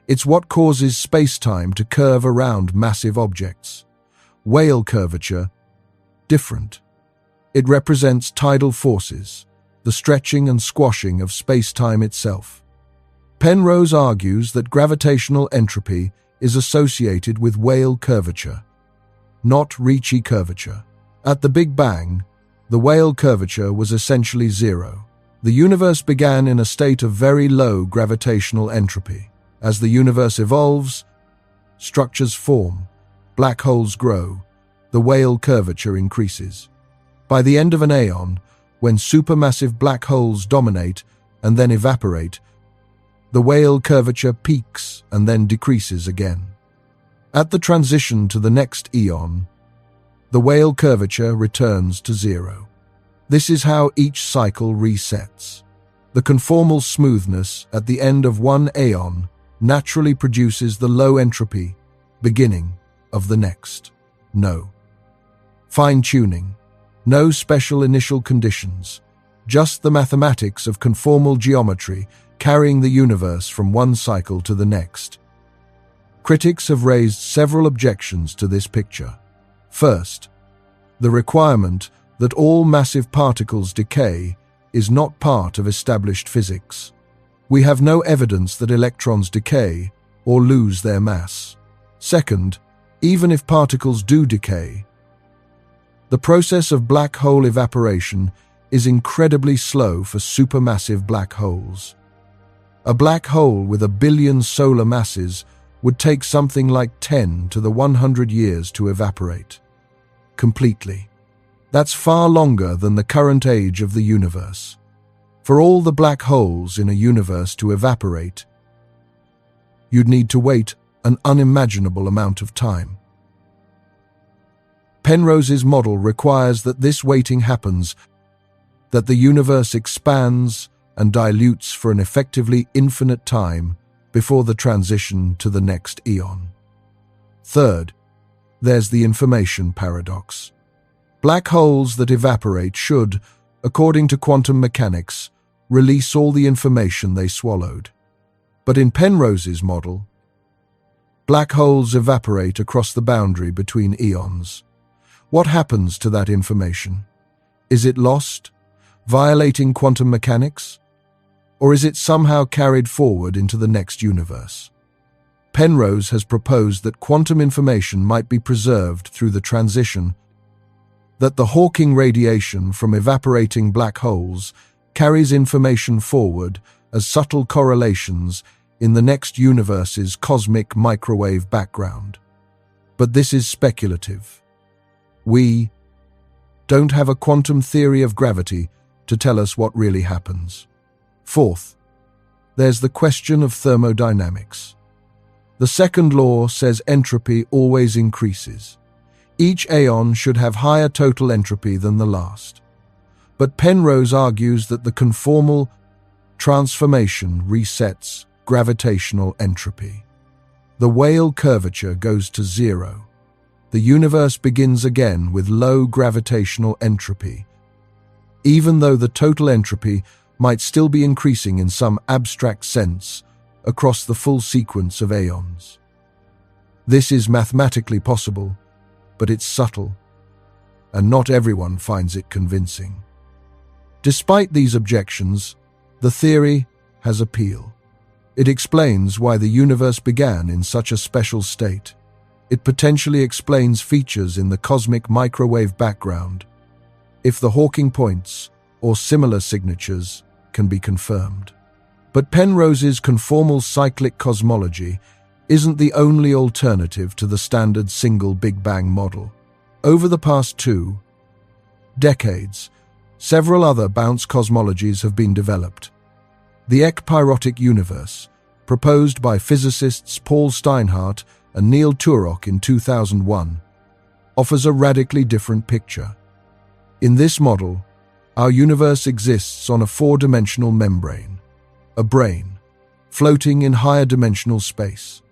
It's what causes space-time to curve around massive objects. Weyl curvature, different. It represents tidal forces, the stretching and squashing of space-time itself. Penrose argues that gravitational entropy is associated with Weyl curvature, not Ricci curvature. At the Big Bang, the Weyl curvature was essentially zero. The universe began in a state of very low gravitational entropy. As the universe evolves, structures form, black holes grow, the Weyl curvature increases. By the end of an aeon, when supermassive black holes dominate and then evaporate, the Weyl curvature peaks and then decreases again. At the transition to the next eon, the Weyl curvature returns to zero. This is how each cycle resets. The conformal smoothness at the end of one aeon naturally produces the low entropy beginning of the next. No fine-tuning, no special initial conditions, just the mathematics of conformal geometry carrying the universe from one cycle to the next. Critics have raised several objections to this picture. First, the requirement that all massive particles decay is not part of established physics. We have no evidence that electrons decay or lose their mass. Second, even if particles do decay, the process of black hole evaporation is incredibly slow for supermassive black holes. A black hole with 1 billion solar masses would take something like 10 to the 100 years to evaporate completely. That's far longer than the current age of the universe. For all the black holes in a universe to evaporate, you'd need to wait an unimaginable amount of time. Penrose's model requires that this waiting happens, that the universe expands and dilutes for an effectively infinite time before the transition to the next eon. Third, there's the information paradox. Black holes that evaporate should, according to quantum mechanics, release all the information they swallowed. But in Penrose's model, black holes evaporate across the boundary between eons. What happens to that information? Is it lost, violating quantum mechanics? Or is it somehow carried forward into the next universe? Penrose has proposed that quantum information might be preserved through the transition, that the Hawking radiation from evaporating black holes carries information forward as subtle correlations in the next universe's cosmic microwave background. But this is speculative. We don't have a quantum theory of gravity to tell us what really happens. Fourth, there's the question of thermodynamics. The second law says entropy always increases. Each aeon should have higher total entropy than the last. But Penrose argues that the conformal transformation resets gravitational entropy. The Weyl curvature goes to zero. the universe begins again with low gravitational entropy, even though the total entropy might still be increasing in some abstract sense across the full sequence of aeons. This is mathematically possible, but it's subtle, and not everyone finds it convincing. Despite these objections, the theory has appeal. It explains why the universe began in such a special state. It potentially explains features in the cosmic microwave background, if the Hawking points or similar signatures can be confirmed. But Penrose's conformal cyclic cosmology isn't the only alternative to the standard single Big Bang model. Over the past 2 decades, several other bounce cosmologies have been developed. The ekpyrotic universe, proposed by physicists Paul Steinhardt and Neil Turok in 2001, offers a radically different picture. In this model, our universe exists on a 4-dimensional membrane, a brane, floating in higher dimensional space.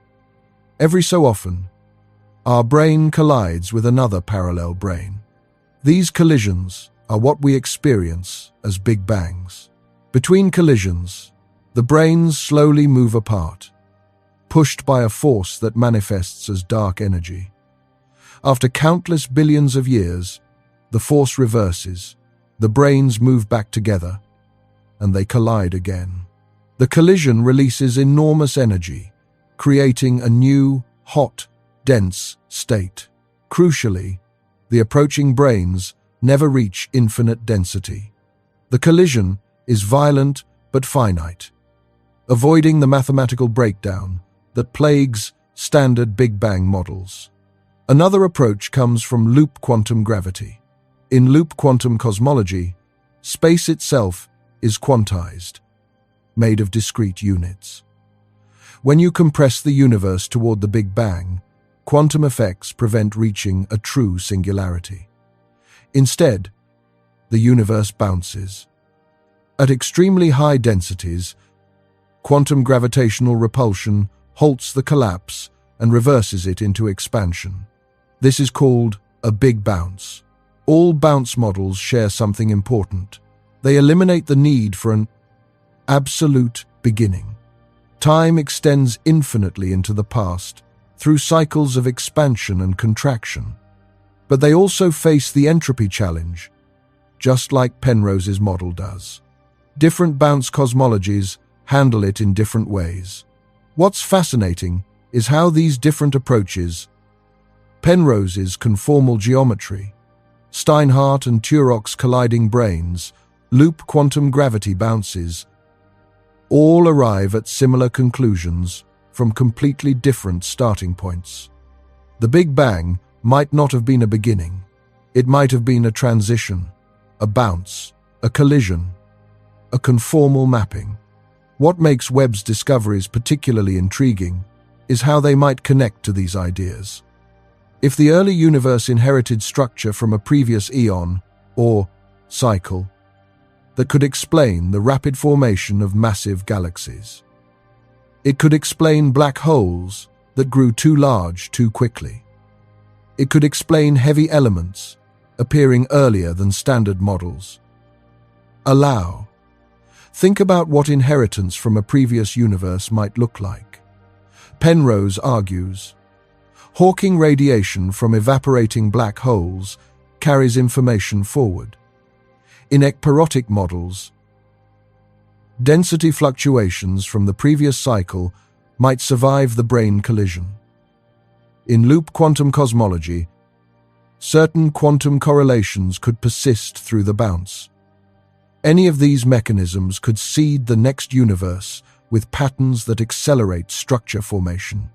Every so often, our brane collides with another parallel brane. These collisions are what we experience as Big Bangs. Between collisions, the branes slowly move apart, pushed by a force that manifests as dark energy. After countless billions of years, the force reverses, the branes move back together, and they collide again. The collision releases enormous energy, creating a new, hot, dense state. Crucially, the approaching branes never reach infinite density. The collision is violent but finite, avoiding the mathematical breakdown that plagues standard Big Bang models. Another approach comes from loop quantum gravity. In loop quantum cosmology, space itself is quantized, made of discrete units. When you compress the universe toward the Big Bang, quantum effects prevent reaching a true singularity. Instead, the universe bounces. At extremely high densities, quantum gravitational repulsion halts the collapse and reverses it into expansion. This is called a big bounce. All bounce models share something important. They eliminate the need for an absolute beginning. Time extends infinitely into the past through cycles of expansion and contraction. But they also face the entropy challenge, just like Penrose's model does. Different bounce cosmologies handle it in different ways. What's fascinating is how these different approaches, Penrose's conformal geometry, Steinhardt and Turok's colliding branes, loop quantum gravity bounces, all arrive at similar conclusions from completely different starting points. The Big Bang might not have been a beginning. It might have been a transition, a bounce, a collision, a conformal mapping. What makes Webb's discoveries particularly intriguing is how they might connect to these ideas. If the early universe inherited structure from a previous eon, or cycle, that could explain the rapid formation of massive galaxies. It could explain black holes that grew too large too quickly. It could explain heavy elements appearing earlier than standard models. Think about what inheritance from a previous universe might look like. Penrose argues, Hawking radiation from evaporating black holes carries information forward. In ekpyrotic models, density fluctuations from the previous cycle might survive the brane collision. In loop quantum cosmology, certain quantum correlations could persist through the bounce. Any of these mechanisms could seed the next universe with patterns that accelerate structure formation.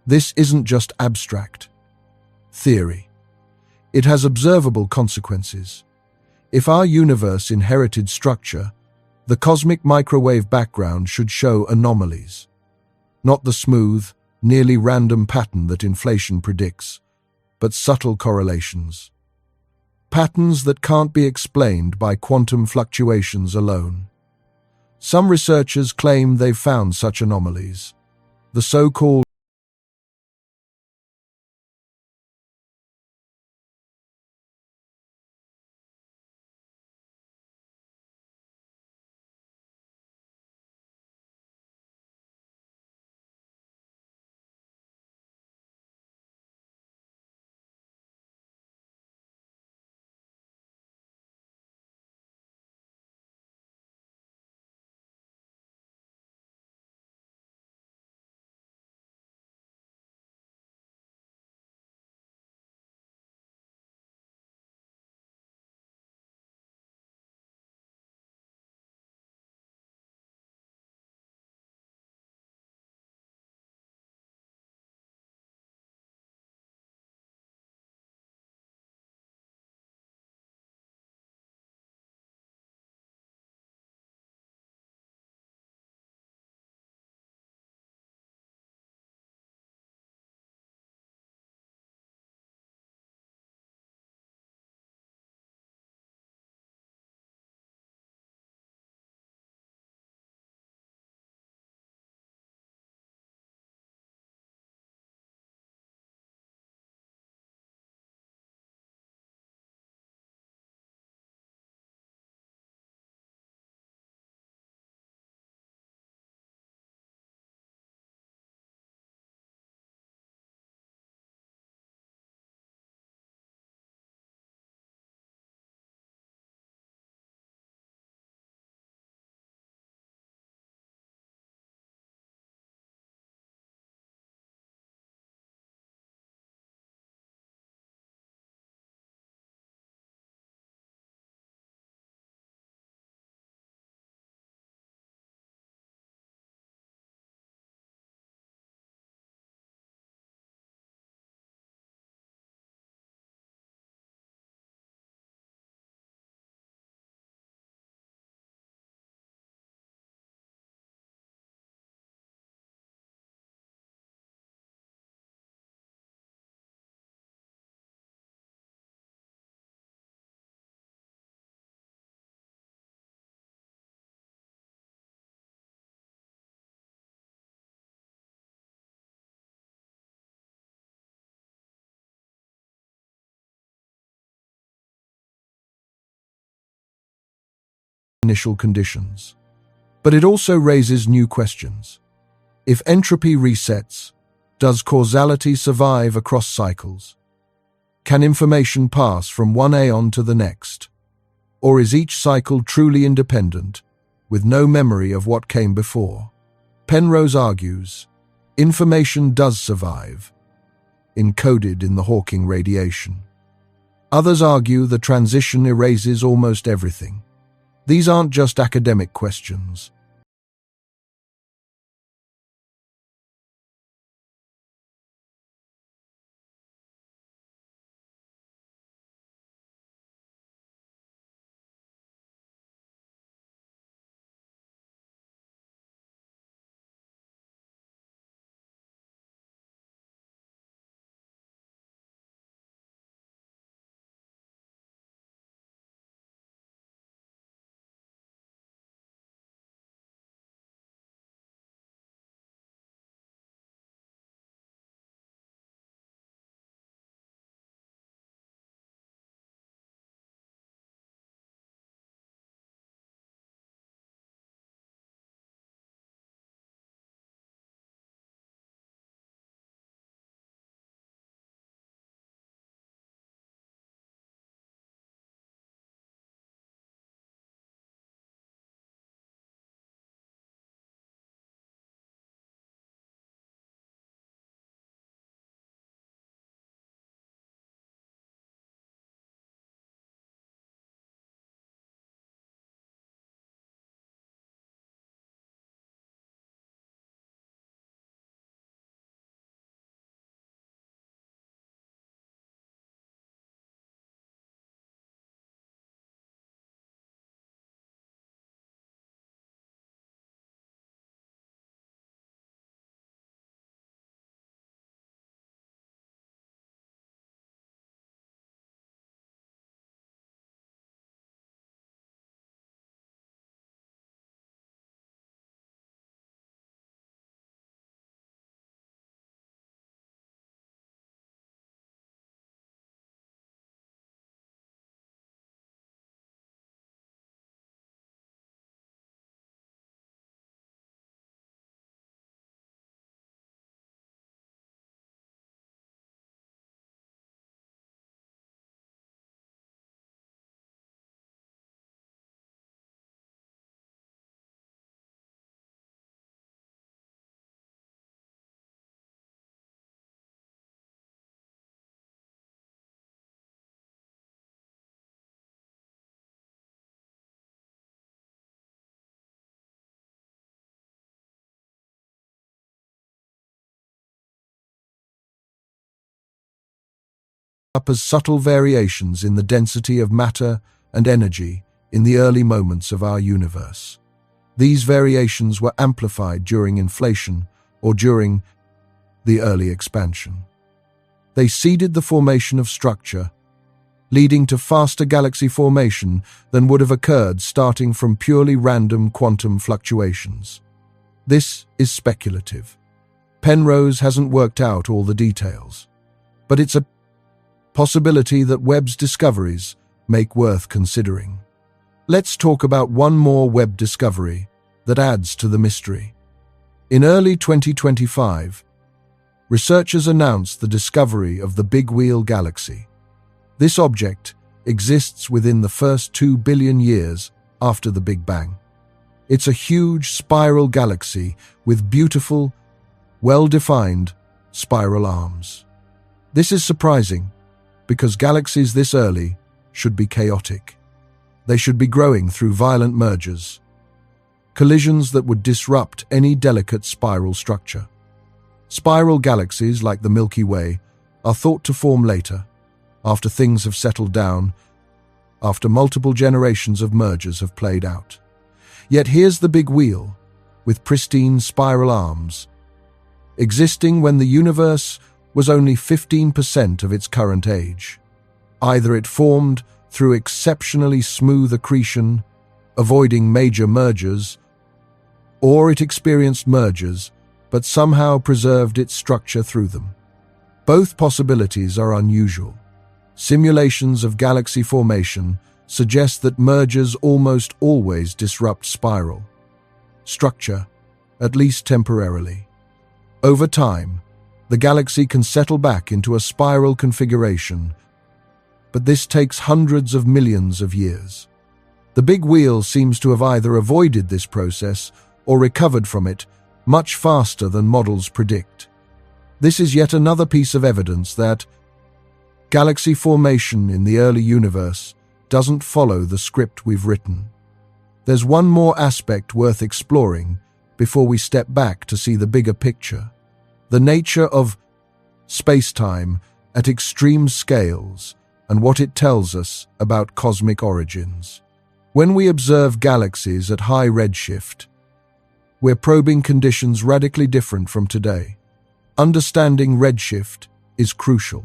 This isn't just abstract theory. It has observable consequences. If our universe inherited structure, the cosmic microwave background should show anomalies, not the smooth, nearly random pattern that inflation predicts, but subtle correlations. Patterns that can't be explained by quantum fluctuations alone. Some researchers claim they've found such anomalies, the so-called initial conditions. But it also raises new questions. If entropy resets, does causality survive across cycles? Can information pass from one aeon to the next? Or is each cycle truly independent, with no memory of what came before? Penrose argues, information does survive, encoded in the Hawking radiation. Others argue the transition erases almost everything. These aren't just academic questions. Up as subtle variations in the density of matter and energy in the early moments of our universe. These variations were amplified during inflation or during the early expansion. They seeded the formation of structure, leading to faster galaxy formation than would have occurred starting from purely random quantum fluctuations. This is speculative. Penrose hasn't worked out all the details, but it's a possibility that Webb's discoveries make worth considering. Let's talk about one more Webb discovery that adds to the mystery. In early 2025, researchers announced the discovery of the Big Wheel galaxy. This object exists within the first 2 billion years after the Big Bang. It's a huge spiral galaxy with beautiful, well-defined spiral arms. This is surprising, because galaxies this early should be chaotic. They should be growing through violent mergers, collisions that would disrupt any delicate spiral structure. Spiral galaxies, like the Milky Way, are thought to form later, after things have settled down, after multiple generations of mergers have played out. Yet here's the Big Wheel, with pristine spiral arms, existing when the universe was only 15% of its current age. Either it formed through exceptionally smooth accretion, avoiding major mergers, or it experienced mergers, but somehow preserved its structure through them. Both possibilities are unusual. Simulations of galaxy formation suggest that mergers almost always disrupt spiral structure, at least temporarily. Over time, the galaxy can settle back into a spiral configuration, but this takes hundreds of millions of years. The big wheel seems to have either avoided this process or recovered from it much faster than models predict. This is yet another piece of evidence that galaxy formation in the early universe doesn't follow the script we've written. There's one more aspect worth exploring before we step back to see the bigger picture: the nature of space-time at extreme scales and what it tells us about cosmic origins. When we observe galaxies at high redshift, we're probing conditions radically different from today. Understanding redshift is crucial.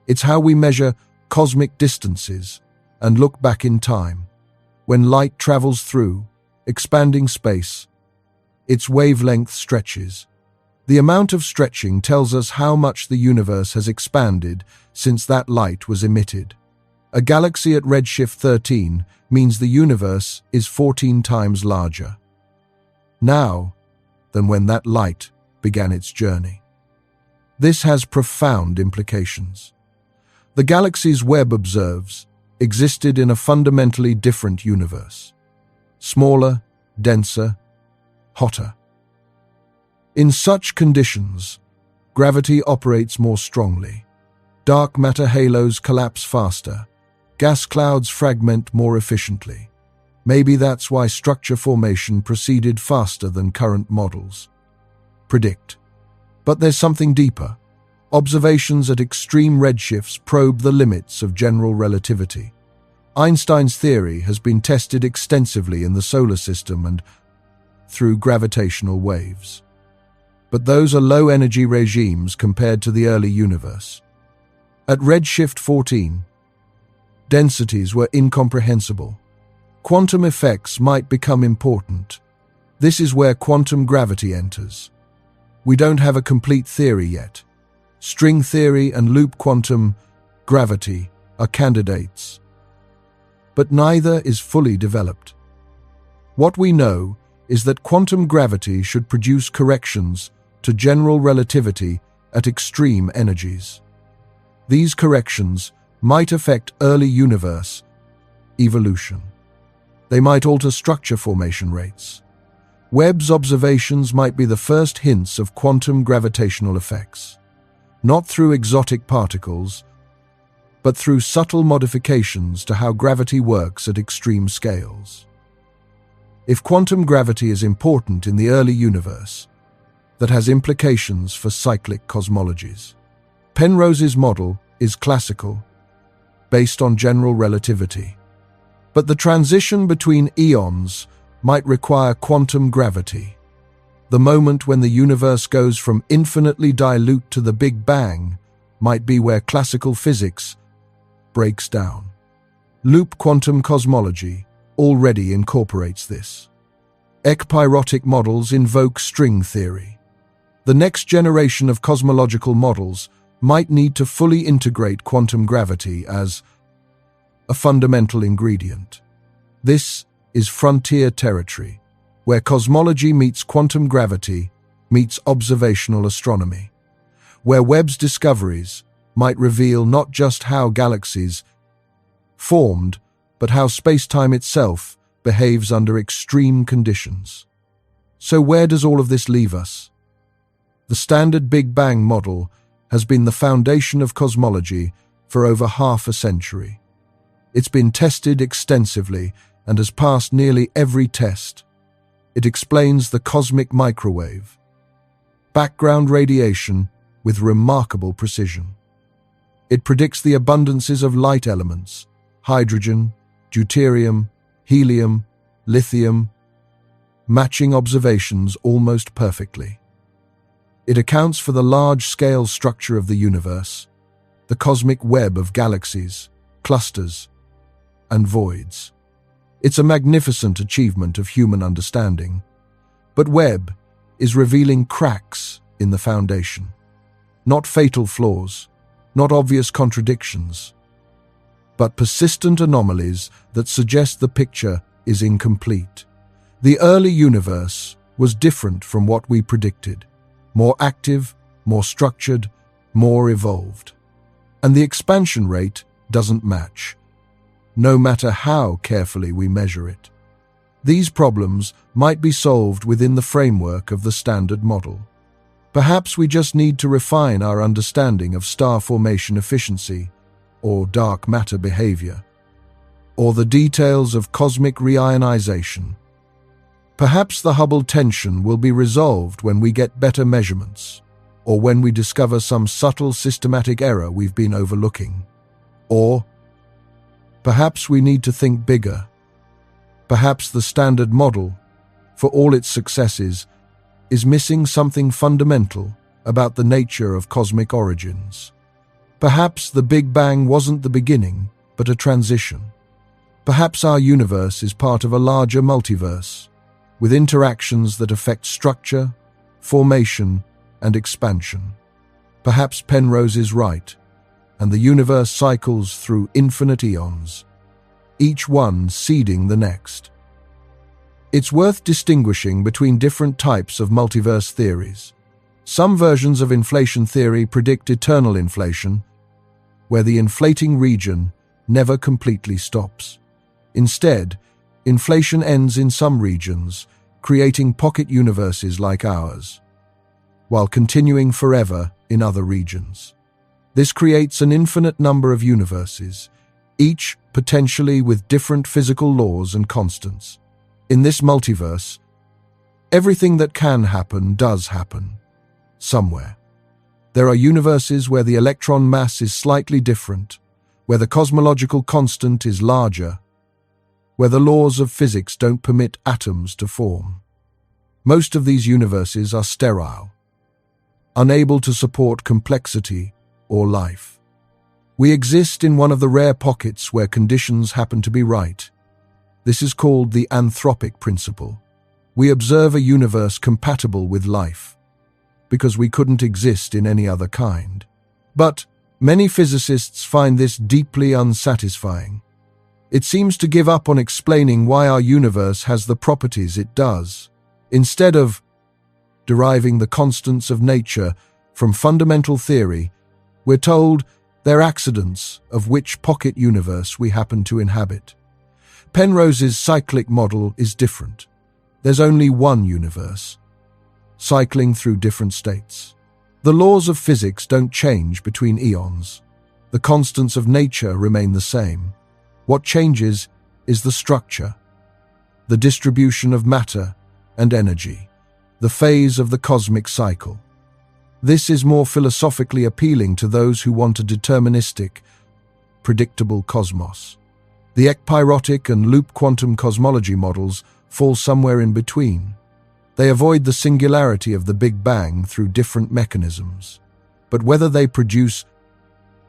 It's how we measure cosmic distances and look back in time. When light travels through expanding space, its wavelength stretches. The amount of stretching tells us how much the universe has expanded since that light was emitted. A galaxy at redshift 13 means the universe is 14 times larger now than when that light began its journey. This has profound implications. The galaxies Webb observes existed in a fundamentally different universe. Smaller, denser, hotter. In such conditions, gravity operates more strongly. Dark matter halos collapse faster. Gas clouds fragment more efficiently. Maybe that's why structure formation proceeded faster than current models predict. But there's something deeper. Observations at extreme redshifts probe the limits of general relativity. Einstein's theory has been tested extensively in the solar system and through gravitational waves. But those are low-energy regimes compared to the early universe. At redshift 14, densities were incomprehensible. Quantum effects might become important. This is where quantum gravity enters. We don't have a complete theory yet. String theory and loop quantum gravity are candidates, but neither is fully developed. What we know is that quantum gravity should produce corrections to general relativity at extreme energies. These corrections might affect early universe evolution. They might alter structure formation rates. Webb's observations might be the first hints of quantum gravitational effects, not through exotic particles, but through subtle modifications to how gravity works at extreme scales. If quantum gravity is important in the early universe, that has implications for cyclic cosmologies. Penrose's model is classical, based on general relativity. But the transition between eons might require quantum gravity. The moment when the universe goes from infinitely dilute to the Big Bang might be where classical physics breaks down. Loop quantum cosmology already incorporates this. Ekpyrotic models invoke string theory. The next generation of cosmological models might need to fully integrate quantum gravity as a fundamental ingredient. This is frontier territory, where cosmology meets quantum gravity, meets observational astronomy, where Webb's discoveries might reveal not just how galaxies formed, but how space-time itself behaves under extreme conditions. So where does all of this leave us? The standard Big Bang model has been the foundation of cosmology for over half a century. It's been tested extensively and has passed nearly every test. It explains the cosmic microwave, background radiation with remarkable precision. It predicts the abundances of light elements, hydrogen, deuterium, helium, lithium, matching observations almost perfectly. It accounts for the large-scale structure of the universe, the cosmic web of galaxies, clusters, and voids. It's a magnificent achievement of human understanding, but Webb is revealing cracks in the foundation. Not fatal flaws, not obvious contradictions, but persistent anomalies that suggest the picture is incomplete. The early universe was different from what we predicted, more active, more structured, more evolved. And the expansion rate doesn't match, no matter how carefully we measure it. These problems might be solved within the framework of the Standard Model. Perhaps we just need to refine our understanding of star formation efficiency, or dark matter behavior, or the details of cosmic reionization. Perhaps the Hubble tension will be resolved when we get better measurements, or when we discover some subtle systematic error we've been overlooking. Or perhaps we need to think bigger. Perhaps the Standard Model, for all its successes, is missing something fundamental about the nature of cosmic origins. Perhaps the Big Bang wasn't the beginning, but a transition. Perhaps our universe is part of a larger multiverse, with interactions that affect structure, formation, and expansion. Perhaps Penrose is right, and the universe cycles through infinite eons, each one seeding the next. It's worth distinguishing between different types of multiverse theories. Some versions of inflation theory predict eternal inflation, where the inflating region never completely stops. Instead, inflation ends in some regions, creating pocket universes like ours, while continuing forever in other regions. This creates an infinite number of universes, each potentially with different physical laws and constants. In this multiverse, everything that can happen does happen, somewhere. There are universes where the electron mass is slightly different, where the cosmological constant is larger, where the laws of physics don't permit atoms to form. Most of these universes are sterile, unable to support complexity or life. We exist in one of the rare pockets where conditions happen to be right. This is called the anthropic principle. We observe a universe compatible with life, because we couldn't exist in any other kind. But many physicists find this deeply unsatisfying. It seems to give up on explaining why our universe has the properties it does. Instead of deriving the constants of nature from fundamental theory, we're told they're accidents of which pocket universe we happen to inhabit. Penrose's cyclic model is different. There's only one universe, cycling through different states. The laws of physics don't change between eons. The constants of nature remain the same. What changes is the structure, the distribution of matter and energy, the phase of the cosmic cycle. This is more philosophically appealing to those who want a deterministic, predictable cosmos. The ekpyrotic and loop quantum cosmology models fall somewhere in between. They avoid the singularity of the Big Bang through different mechanisms. But whether they produce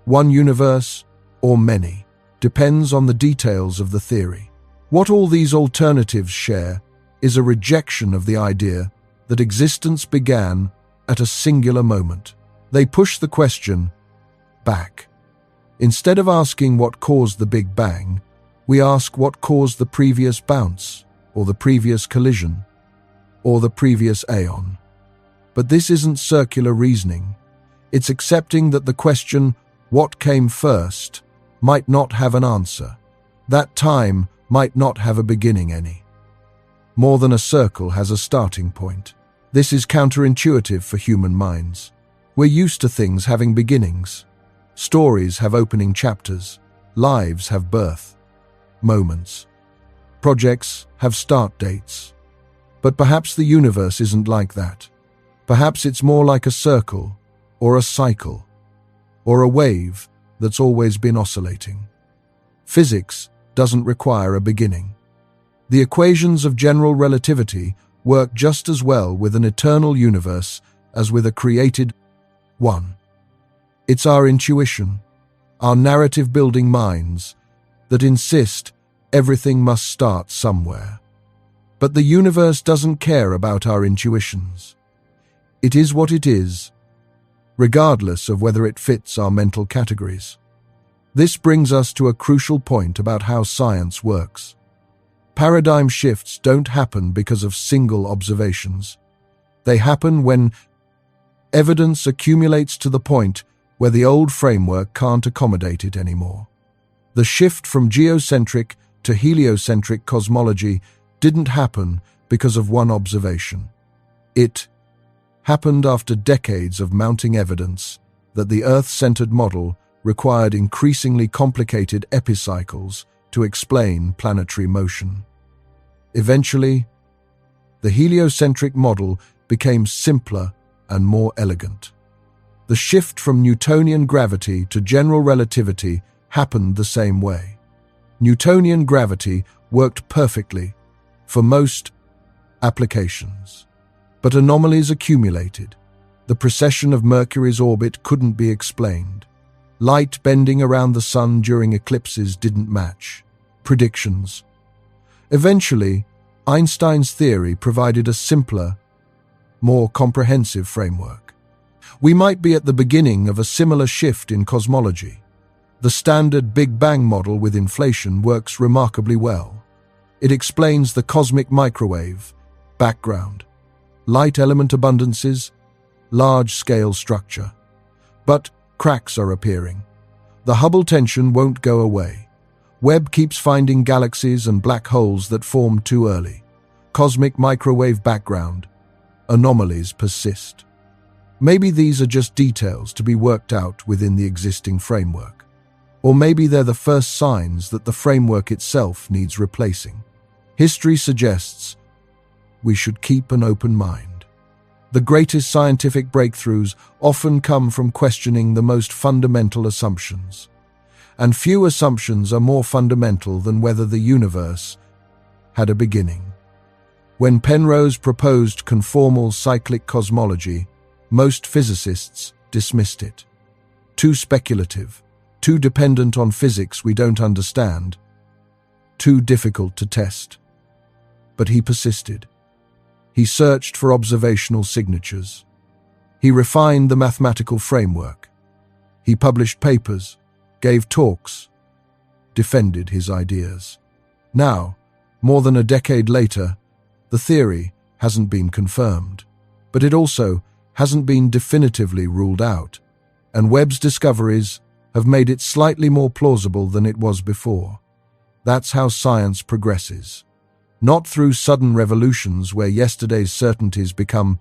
one universe or many depends on the details of the theory. What all these alternatives share is a rejection of the idea that existence began at a singular moment. They push the question back. Instead of asking what caused the Big Bang, we ask what caused the previous bounce, or the previous collision, or the previous aeon. But this isn't circular reasoning. It's accepting that the question, what came first, might not have an answer. That time might not have a beginning any. More than a circle has a starting point. This is counterintuitive for human minds. We're used to things having beginnings. Stories have opening chapters. Lives have birth, moments. Projects have start dates. But perhaps the universe isn't like that. Perhaps it's more like a circle, or a cycle, or a wave that's always been oscillating. Physics doesn't require a beginning. The equations of general relativity work just as well with an eternal universe as with a created one. It's our intuition, our narrative-building minds, that insist everything must start somewhere. But the universe doesn't care about our intuitions. It is what it is, regardless of whether it fits our mental categories. This brings us to a crucial point about how science works. Paradigm shifts don't happen because of single observations. They happen when evidence accumulates to the point where the old framework can't accommodate it anymore. The shift from geocentric to heliocentric cosmology didn't happen because of one observation. It happened after decades of mounting evidence that the Earth-centered model required increasingly complicated epicycles to explain planetary motion. Eventually, the heliocentric model became simpler and more elegant. The shift from Newtonian gravity to general relativity happened the same way. Newtonian gravity worked perfectly for most applications, but anomalies accumulated. The precession of Mercury's orbit couldn't be explained. Light bending around the sun during eclipses didn't match predictions. Eventually, Einstein's theory provided a simpler, more comprehensive framework. We might be at the beginning of a similar shift in cosmology. The standard Big Bang model with inflation works remarkably well. It explains the cosmic microwave, background, light element abundances, large-scale structure. But cracks are appearing. The Hubble tension won't go away. Webb keeps finding galaxies and black holes that formed too early. Cosmic microwave background. Anomalies persist. Maybe these are just details to be worked out within the existing framework. Or maybe they're the first signs that the framework itself needs replacing. History suggests we should keep an open mind. The greatest scientific breakthroughs often come from questioning the most fundamental assumptions. And few assumptions are more fundamental than whether the universe had a beginning. When Penrose proposed conformal cyclic cosmology, most physicists dismissed it. Too speculative, too dependent on physics we don't understand, too difficult to test. But he persisted. He searched for observational signatures. He refined the mathematical framework. He published papers, gave talks, defended his ideas. Now, more than a decade later, the theory hasn't been confirmed, but it also hasn't been definitively ruled out, and Webb's discoveries have made it slightly more plausible than it was before. That's how science progresses. Not through sudden revolutions where yesterday's certainties become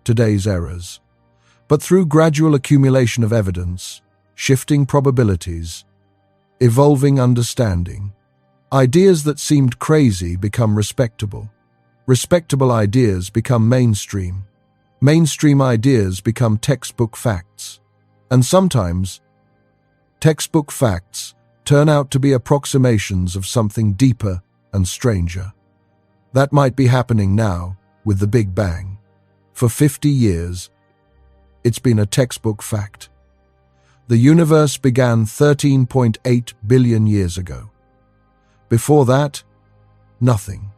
today's errors, but through gradual accumulation of evidence, shifting probabilities, evolving understanding. Ideas that seemed crazy become respectable. Respectable ideas become mainstream. Mainstream ideas become textbook facts. And sometimes, textbook facts turn out to be approximations of something deeper and stranger. That might be happening now with the Big Bang. For 50 years, it's been a textbook fact. The universe began 13.8 billion years ago. Before that, nothing.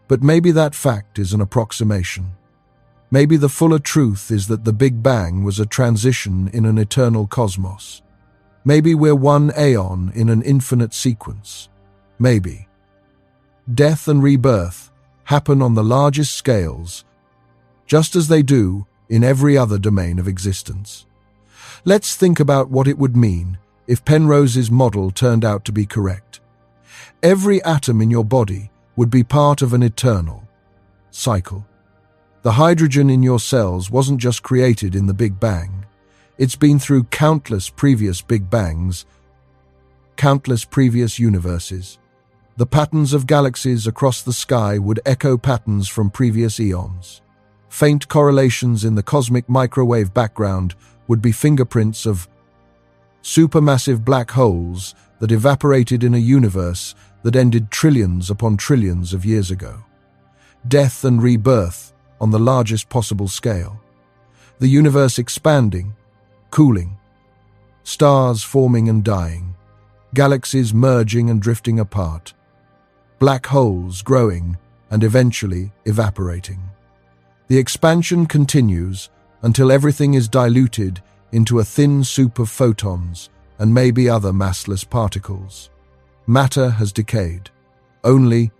But maybe that fact is an approximation. Maybe the fuller truth is that the Big Bang was a transition in an eternal cosmos. Maybe we're one aeon in an infinite sequence. Maybe. Death and rebirth happen on the largest scales, just as they do in every other domain of existence. Let's think about what it would mean if Penrose's model turned out to be correct. Every atom in your body would be part of an eternal cycle. The hydrogen in your cells wasn't just created in the Big Bang. It's been through countless previous Big Bangs, countless previous universes. The patterns of galaxies across the sky would echo patterns from previous eons. Faint correlations in the cosmic microwave background would be fingerprints of supermassive black holes that evaporated in a universe that ended trillions upon trillions of years ago. Death and rebirth on the largest possible scale. The universe expanding, cooling, stars forming and dying, galaxies merging and drifting apart, black holes growing and eventually evaporating. The expansion continues until everything is diluted into a thin soup of photons and maybe other massless particles. Matter has decayed. Only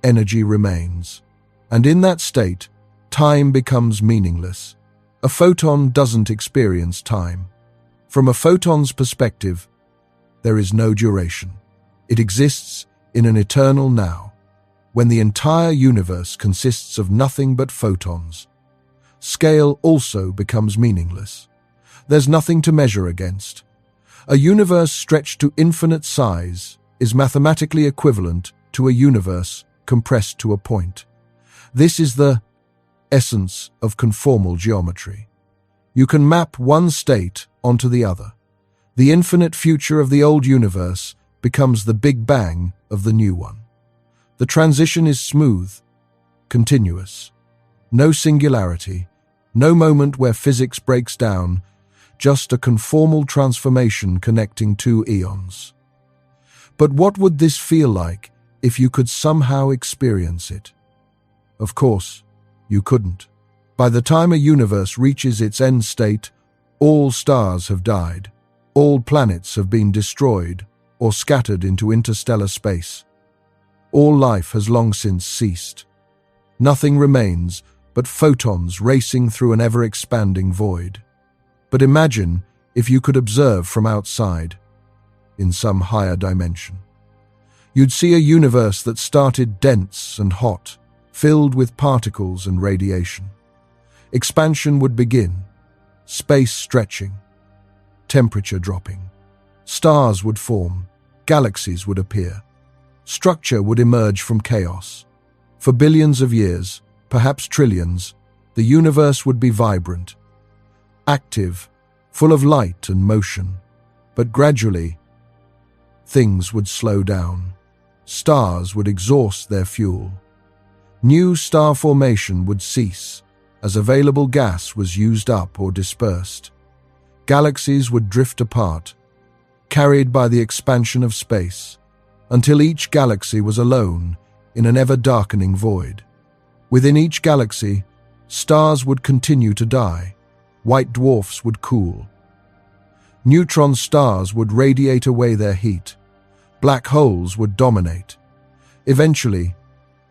energy remains. And in that state, time becomes meaningless. A photon doesn't experience time. From a photon's perspective, there is no duration. It exists in an eternal now, when the entire universe consists of nothing but photons. Scale also becomes meaningless. There's nothing to measure against. A universe stretched to infinite size is mathematically equivalent to a universe compressed to a point. This is the essence of conformal geometry. You can map one state onto the other. The infinite future of the old universe becomes the Big Bang of the new one. The transition is smooth, continuous. No singularity, no moment where physics breaks down, just a conformal transformation connecting two eons. But what would this feel like if you could somehow experience it? Of course, you couldn't. By the time a universe reaches its end state, all stars have died, all planets have been destroyed or scattered into interstellar space. All life has long since ceased. Nothing remains but photons racing through an ever-expanding void. But imagine if you could observe from outside, in some higher dimension. You'd see a universe that started dense and hot, filled with particles and radiation. Expansion would begin, space stretching, temperature dropping. Stars would form, galaxies would appear. Structure would emerge from chaos. For billions of years, perhaps trillions, the universe would be vibrant, active, full of light and motion. But gradually, things would slow down. Stars would exhaust their fuel. New star formation would cease as available gas was used up or dispersed. Galaxies would drift apart, carried by the expansion of space, until each galaxy was alone in an ever-darkening void. Within each galaxy, stars would continue to die, white dwarfs would cool. Neutron stars would radiate away their heat. Black holes would dominate. Eventually,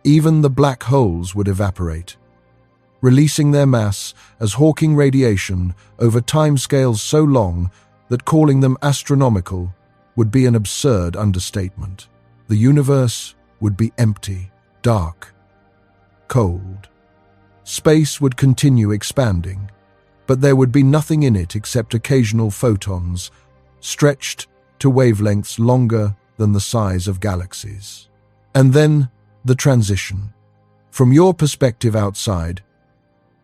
even the black holes would evaporate, releasing their mass as Hawking radiation over timescales so long that calling them astronomical would be an absurd understatement. The universe would be empty, dark, cold. Space would continue expanding, but there would be nothing in it except occasional photons, stretched to wavelengths longer than the size of galaxies. And then the transition. From your perspective outside,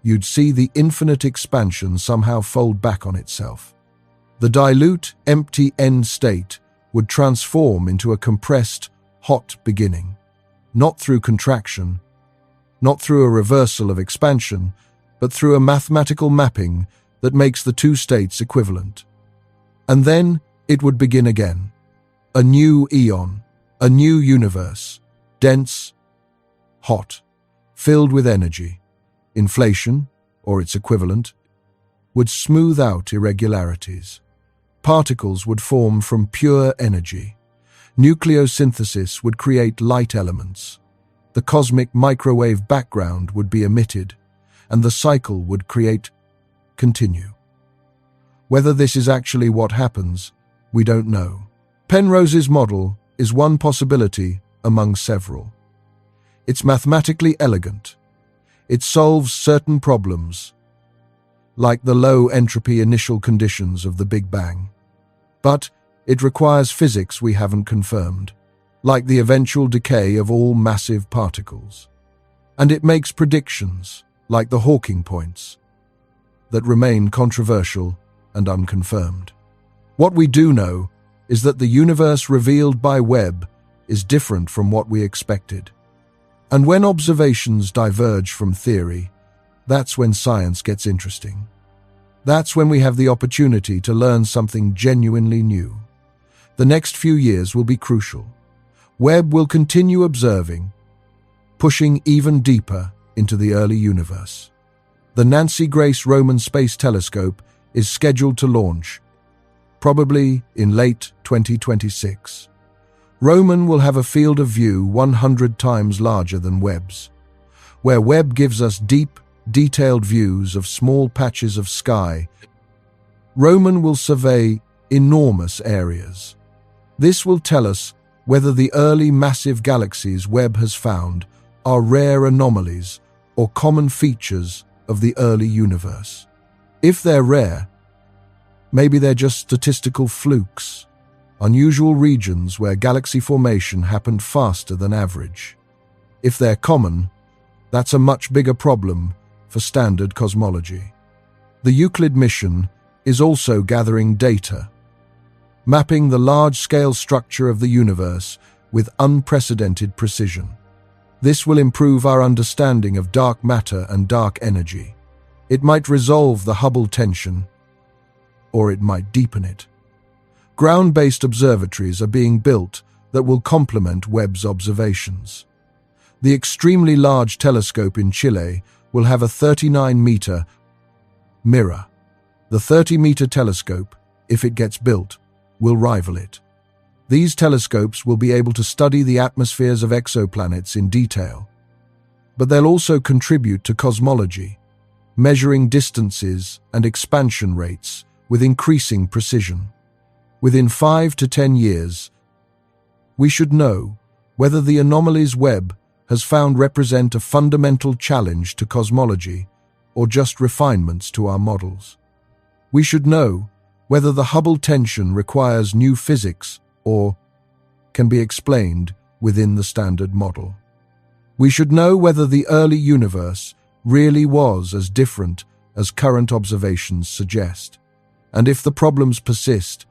you'd see the infinite expansion somehow fold back on itself. The dilute, empty end state would transform into a compressed, hot beginning, not through contraction, not through a reversal of expansion, but through a mathematical mapping that makes the two states equivalent. And then it would begin again. A new eon, a new universe, dense, hot, filled with energy. Inflation, or its equivalent, would smooth out irregularities. Particles would form from pure energy. Nucleosynthesis would create light elements. The cosmic microwave background would be emitted, and the cycle would continue. Whether this is actually what happens, we don't know. Penrose's model is one possibility among several. It's mathematically elegant. It solves certain problems, like the low entropy initial conditions of the Big Bang. But it requires physics we haven't confirmed, like the eventual decay of all massive particles. And it makes predictions, like the Hawking points, that remain controversial and unconfirmed. What we do know is that the universe revealed by Webb is different from what we expected. And when observations diverge from theory, that's when science gets interesting. That's when we have the opportunity to learn something genuinely new. The next few years will be crucial. Webb will continue observing, pushing even deeper into the early universe. The Nancy Grace Roman Space Telescope is scheduled to launch, probably in late 2026. Roman will have a field of view 100 times larger than Webb's. Where Webb gives us deep, detailed views of small patches of sky, Roman will survey enormous areas. This will tell us whether the early massive galaxies Webb has found are rare anomalies or common features of the early universe. If they're rare, maybe they're just statistical flukes, unusual regions where galaxy formation happened faster than average. If they're common, that's a much bigger problem for standard cosmology. The Euclid mission is also gathering data, mapping the large-scale structure of the universe with unprecedented precision. This will improve our understanding of dark matter and dark energy. It might resolve the Hubble tension, or it might deepen it. Ground-based observatories are being built that will complement Webb's observations. The extremely large telescope in Chile will have a 39-meter mirror. The 30-meter telescope, if it gets built, will rival it. These telescopes will be able to study the atmospheres of exoplanets in detail, but they'll also contribute to cosmology, measuring distances and expansion rates with increasing precision. Within 5 to 10 years, we should know whether the anomalies Webb has found represent a fundamental challenge to cosmology or just refinements to our models. We should know whether the Hubble tension requires new physics or can be explained within the standard model. We should know whether the early universe really was as different as current observations suggest. And if the problems persist,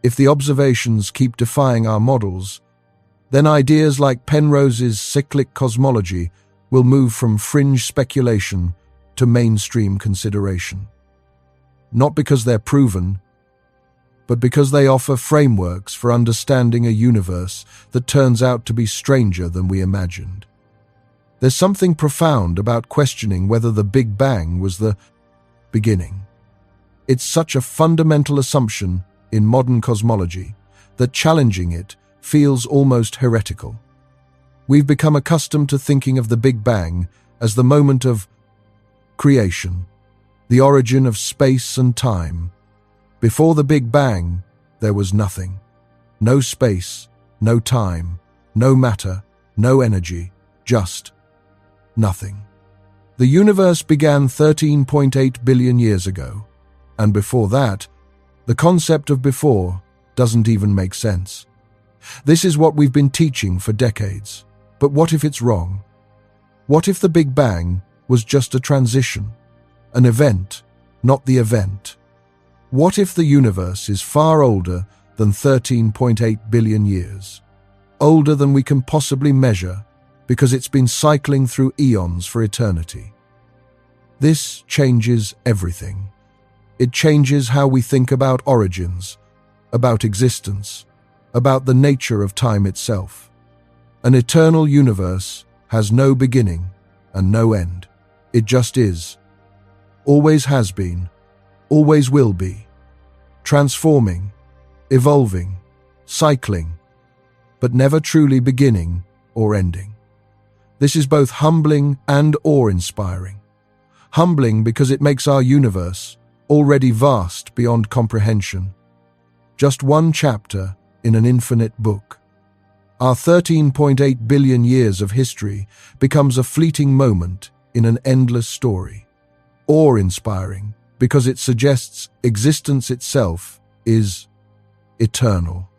if the observations keep defying our models, then ideas like Penrose's cyclic cosmology will move from fringe speculation to mainstream consideration. Not because they're proven, but because they offer frameworks for understanding a universe that turns out to be stranger than we imagined. There's something profound about questioning whether the Big Bang was the beginning. It's such a fundamental assumption in modern cosmology that challenging it feels almost heretical. We've become accustomed to thinking of the Big Bang as the moment of creation, the origin of space and time. Before the Big Bang, there was nothing. No space, no time, no matter, no energy, just nothing. The universe began 13.8 billion years ago, and before that, the concept of before doesn't even make sense. This is what we've been teaching for decades. But what if it's wrong? What if the Big Bang was just a transition, an event, not the event? What if the universe is far older than 13.8 billion years? Older than we can possibly measure because it's been cycling through eons for eternity. This changes everything. It changes how we think about origins, about existence, about the nature of time itself. An eternal universe has no beginning and no end. It just is. Always has been, always will be. Transforming, evolving, cycling, but never truly beginning or ending. This is both humbling and awe-inspiring. Humbling because it makes our universe, already vast beyond comprehension, just one chapter in an infinite book. Our 13.8 billion years of history becomes a fleeting moment in an endless story. Awe-inspiring because it suggests existence itself is eternal.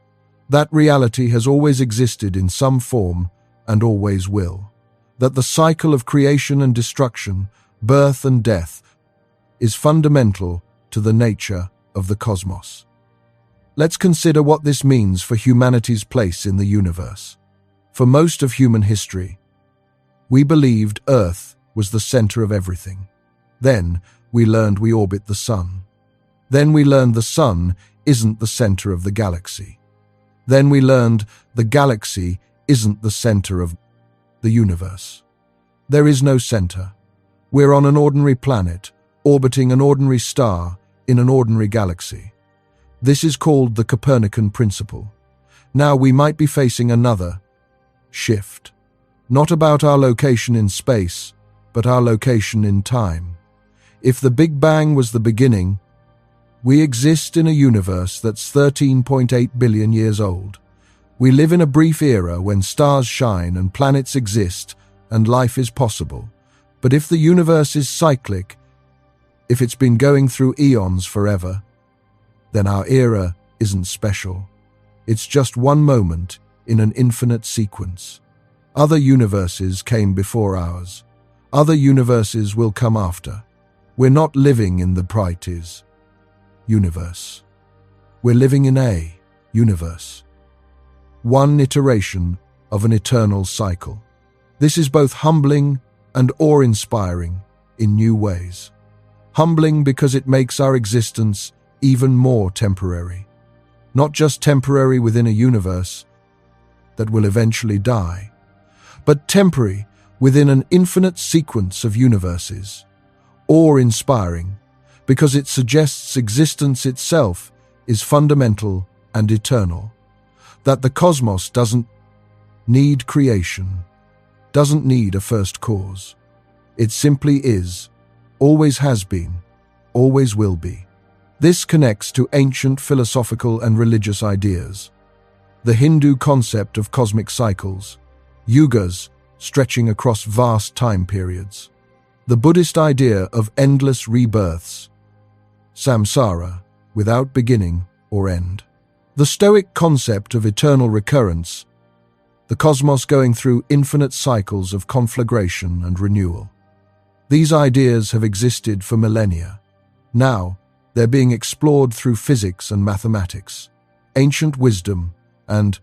That reality has always existed in some form and always will. That the cycle of creation and destruction, birth and death, is fundamental to the nature of the cosmos. Let's consider what this means for humanity's place in the universe. For most of human history, we believed Earth was the center of everything. Then we learned we orbit the sun. Then we learned the sun isn't the center of the galaxy. Then we learned the galaxy isn't the center of the universe. There is no center. We're on an ordinary planet, orbiting an ordinary star in an ordinary galaxy. This is called the Copernican principle. Now we might be facing another shift, not about our location in space, but our location in time. If the Big Bang was the beginning, we exist in a universe that's 13.8 billion years old. We live in a brief era when stars shine and planets exist and life is possible. But if the universe is cyclic, if it's been going through eons forever, then our era isn't special. It's just one moment in an infinite sequence. Other universes came before ours. Other universes will come after. We're not living in the Prites universe. We're living in a universe. One iteration of an eternal cycle. This is both humbling and awe-inspiring in new ways. Humbling because it makes our existence even more temporary. Not just temporary within a universe that will eventually die, but temporary within an infinite sequence of universes. Awe-inspiring because it suggests existence itself is fundamental and eternal. That the cosmos doesn't need creation, doesn't need a first cause. It simply is, always has been, always will be. This connects to ancient philosophical and religious ideas. The Hindu concept of cosmic cycles, yugas stretching across vast time periods. The Buddhist idea of endless rebirths, samsara, without beginning or end. The Stoic concept of eternal recurrence, the cosmos going through infinite cycles of conflagration and renewal. These ideas have existed for millennia. Now, they're being explored through physics and mathematics, ancient wisdom, and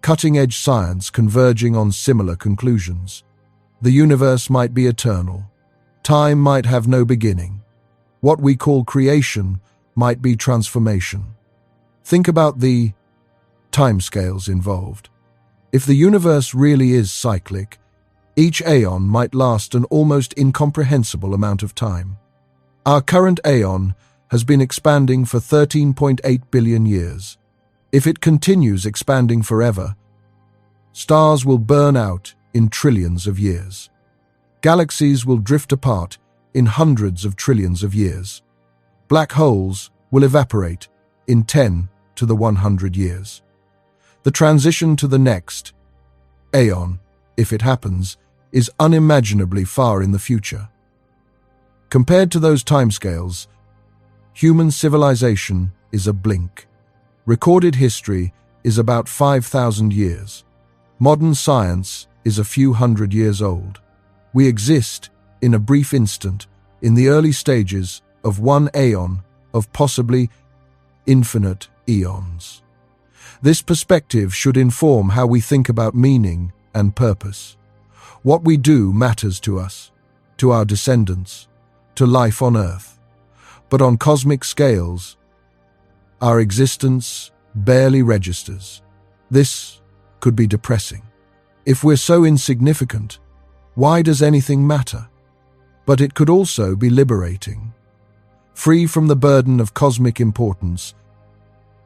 cutting-edge science converging on similar conclusions. The universe might be eternal. Time might have no beginning. What we call creation might be transformation. Think about the timescales involved. If the universe really is cyclic, each aeon might last an almost incomprehensible amount of time. Our current aeon has been expanding for 13.8 billion years. If it continues expanding forever, stars will burn out in trillions of years. Galaxies will drift apart in hundreds of trillions of years. Black holes will evaporate in 10 to the 100 years. The transition to the next aeon, if it happens, is unimaginably far in the future. Compared to those timescales, human civilization is a blink. Recorded history is about 5,000 years. Modern science is a few hundred years old. We exist in a brief instant, in the early stages of one aeon of possibly infinite eons. This perspective should inform how we think about meaning and purpose. What we do matters to us, to our descendants, to life on Earth. But on cosmic scales, our existence barely registers. This could be depressing. If we're so insignificant, why does anything matter? But it could also be liberating. Free from the burden of cosmic importance,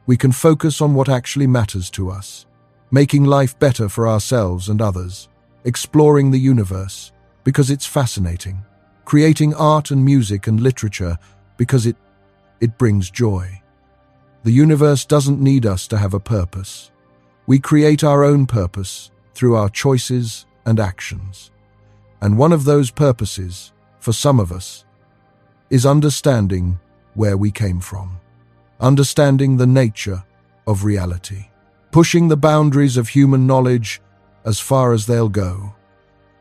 we can focus on what actually matters to us, making life better for ourselves and others, exploring the universe because it's fascinating, creating art and music and literature because it brings joy. The universe doesn't need us to have a purpose. We create our own purpose through our choices and actions. And one of those purposes, for some of us, is understanding where we came from, understanding the nature of reality, pushing the boundaries of human knowledge as far as they'll go.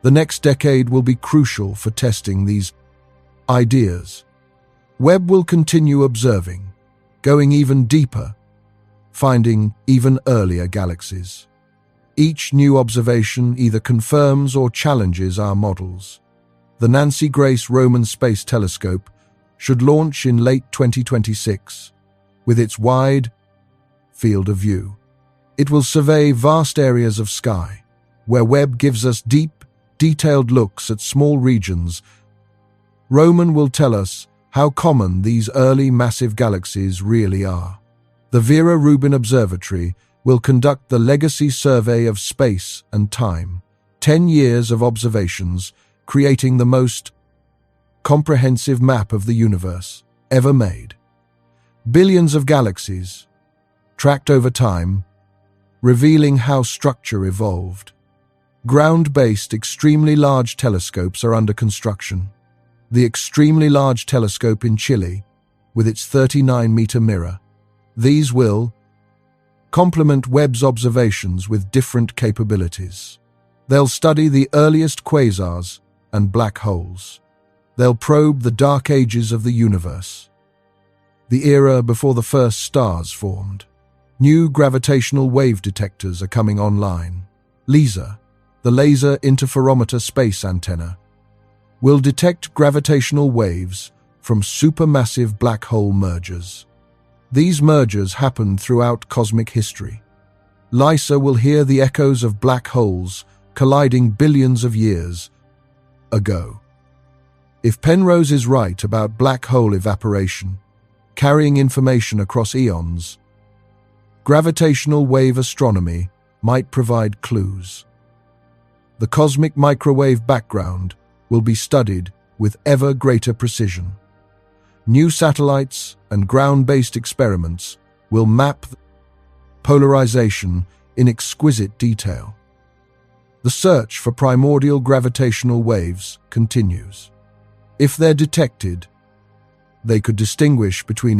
The next decade will be crucial for testing these ideas. Webb will continue observing, going even deeper, finding even earlier galaxies. Each new observation either confirms or challenges our models. The Nancy Grace Roman Space Telescope should launch in late 2026. With its wide field of view, it will survey vast areas of sky, where Webb gives us deep, detailed looks at small regions. Roman will tell us how common these early massive galaxies really are. The Vera Rubin Observatory will conduct the Legacy Survey of Space and Time, 10 years of observations, creating the most comprehensive map of the universe ever made. Billions of galaxies, tracked over time, revealing how structure evolved. Ground-based, extremely large telescopes are under construction. The Extremely Large Telescope in Chile, with its 39-meter mirror. These will complement Webb's observations with different capabilities. They'll study the earliest quasars and black holes. They'll probe the dark ages of the universe, the era before the first stars formed. New gravitational wave detectors are coming online. LISA, the Laser Interferometer Space Antenna, will detect gravitational waves from supermassive black hole mergers. These mergers happened throughout cosmic history. LISA will hear the echoes of black holes colliding billions of years ago. If Penrose is right about black hole evaporation, carrying information across eons, gravitational wave astronomy might provide clues. The cosmic microwave background will be studied with ever greater precision. New satellites and ground-based experiments will map polarization in exquisite detail. The search for primordial gravitational waves continues. If they're detected, they could distinguish between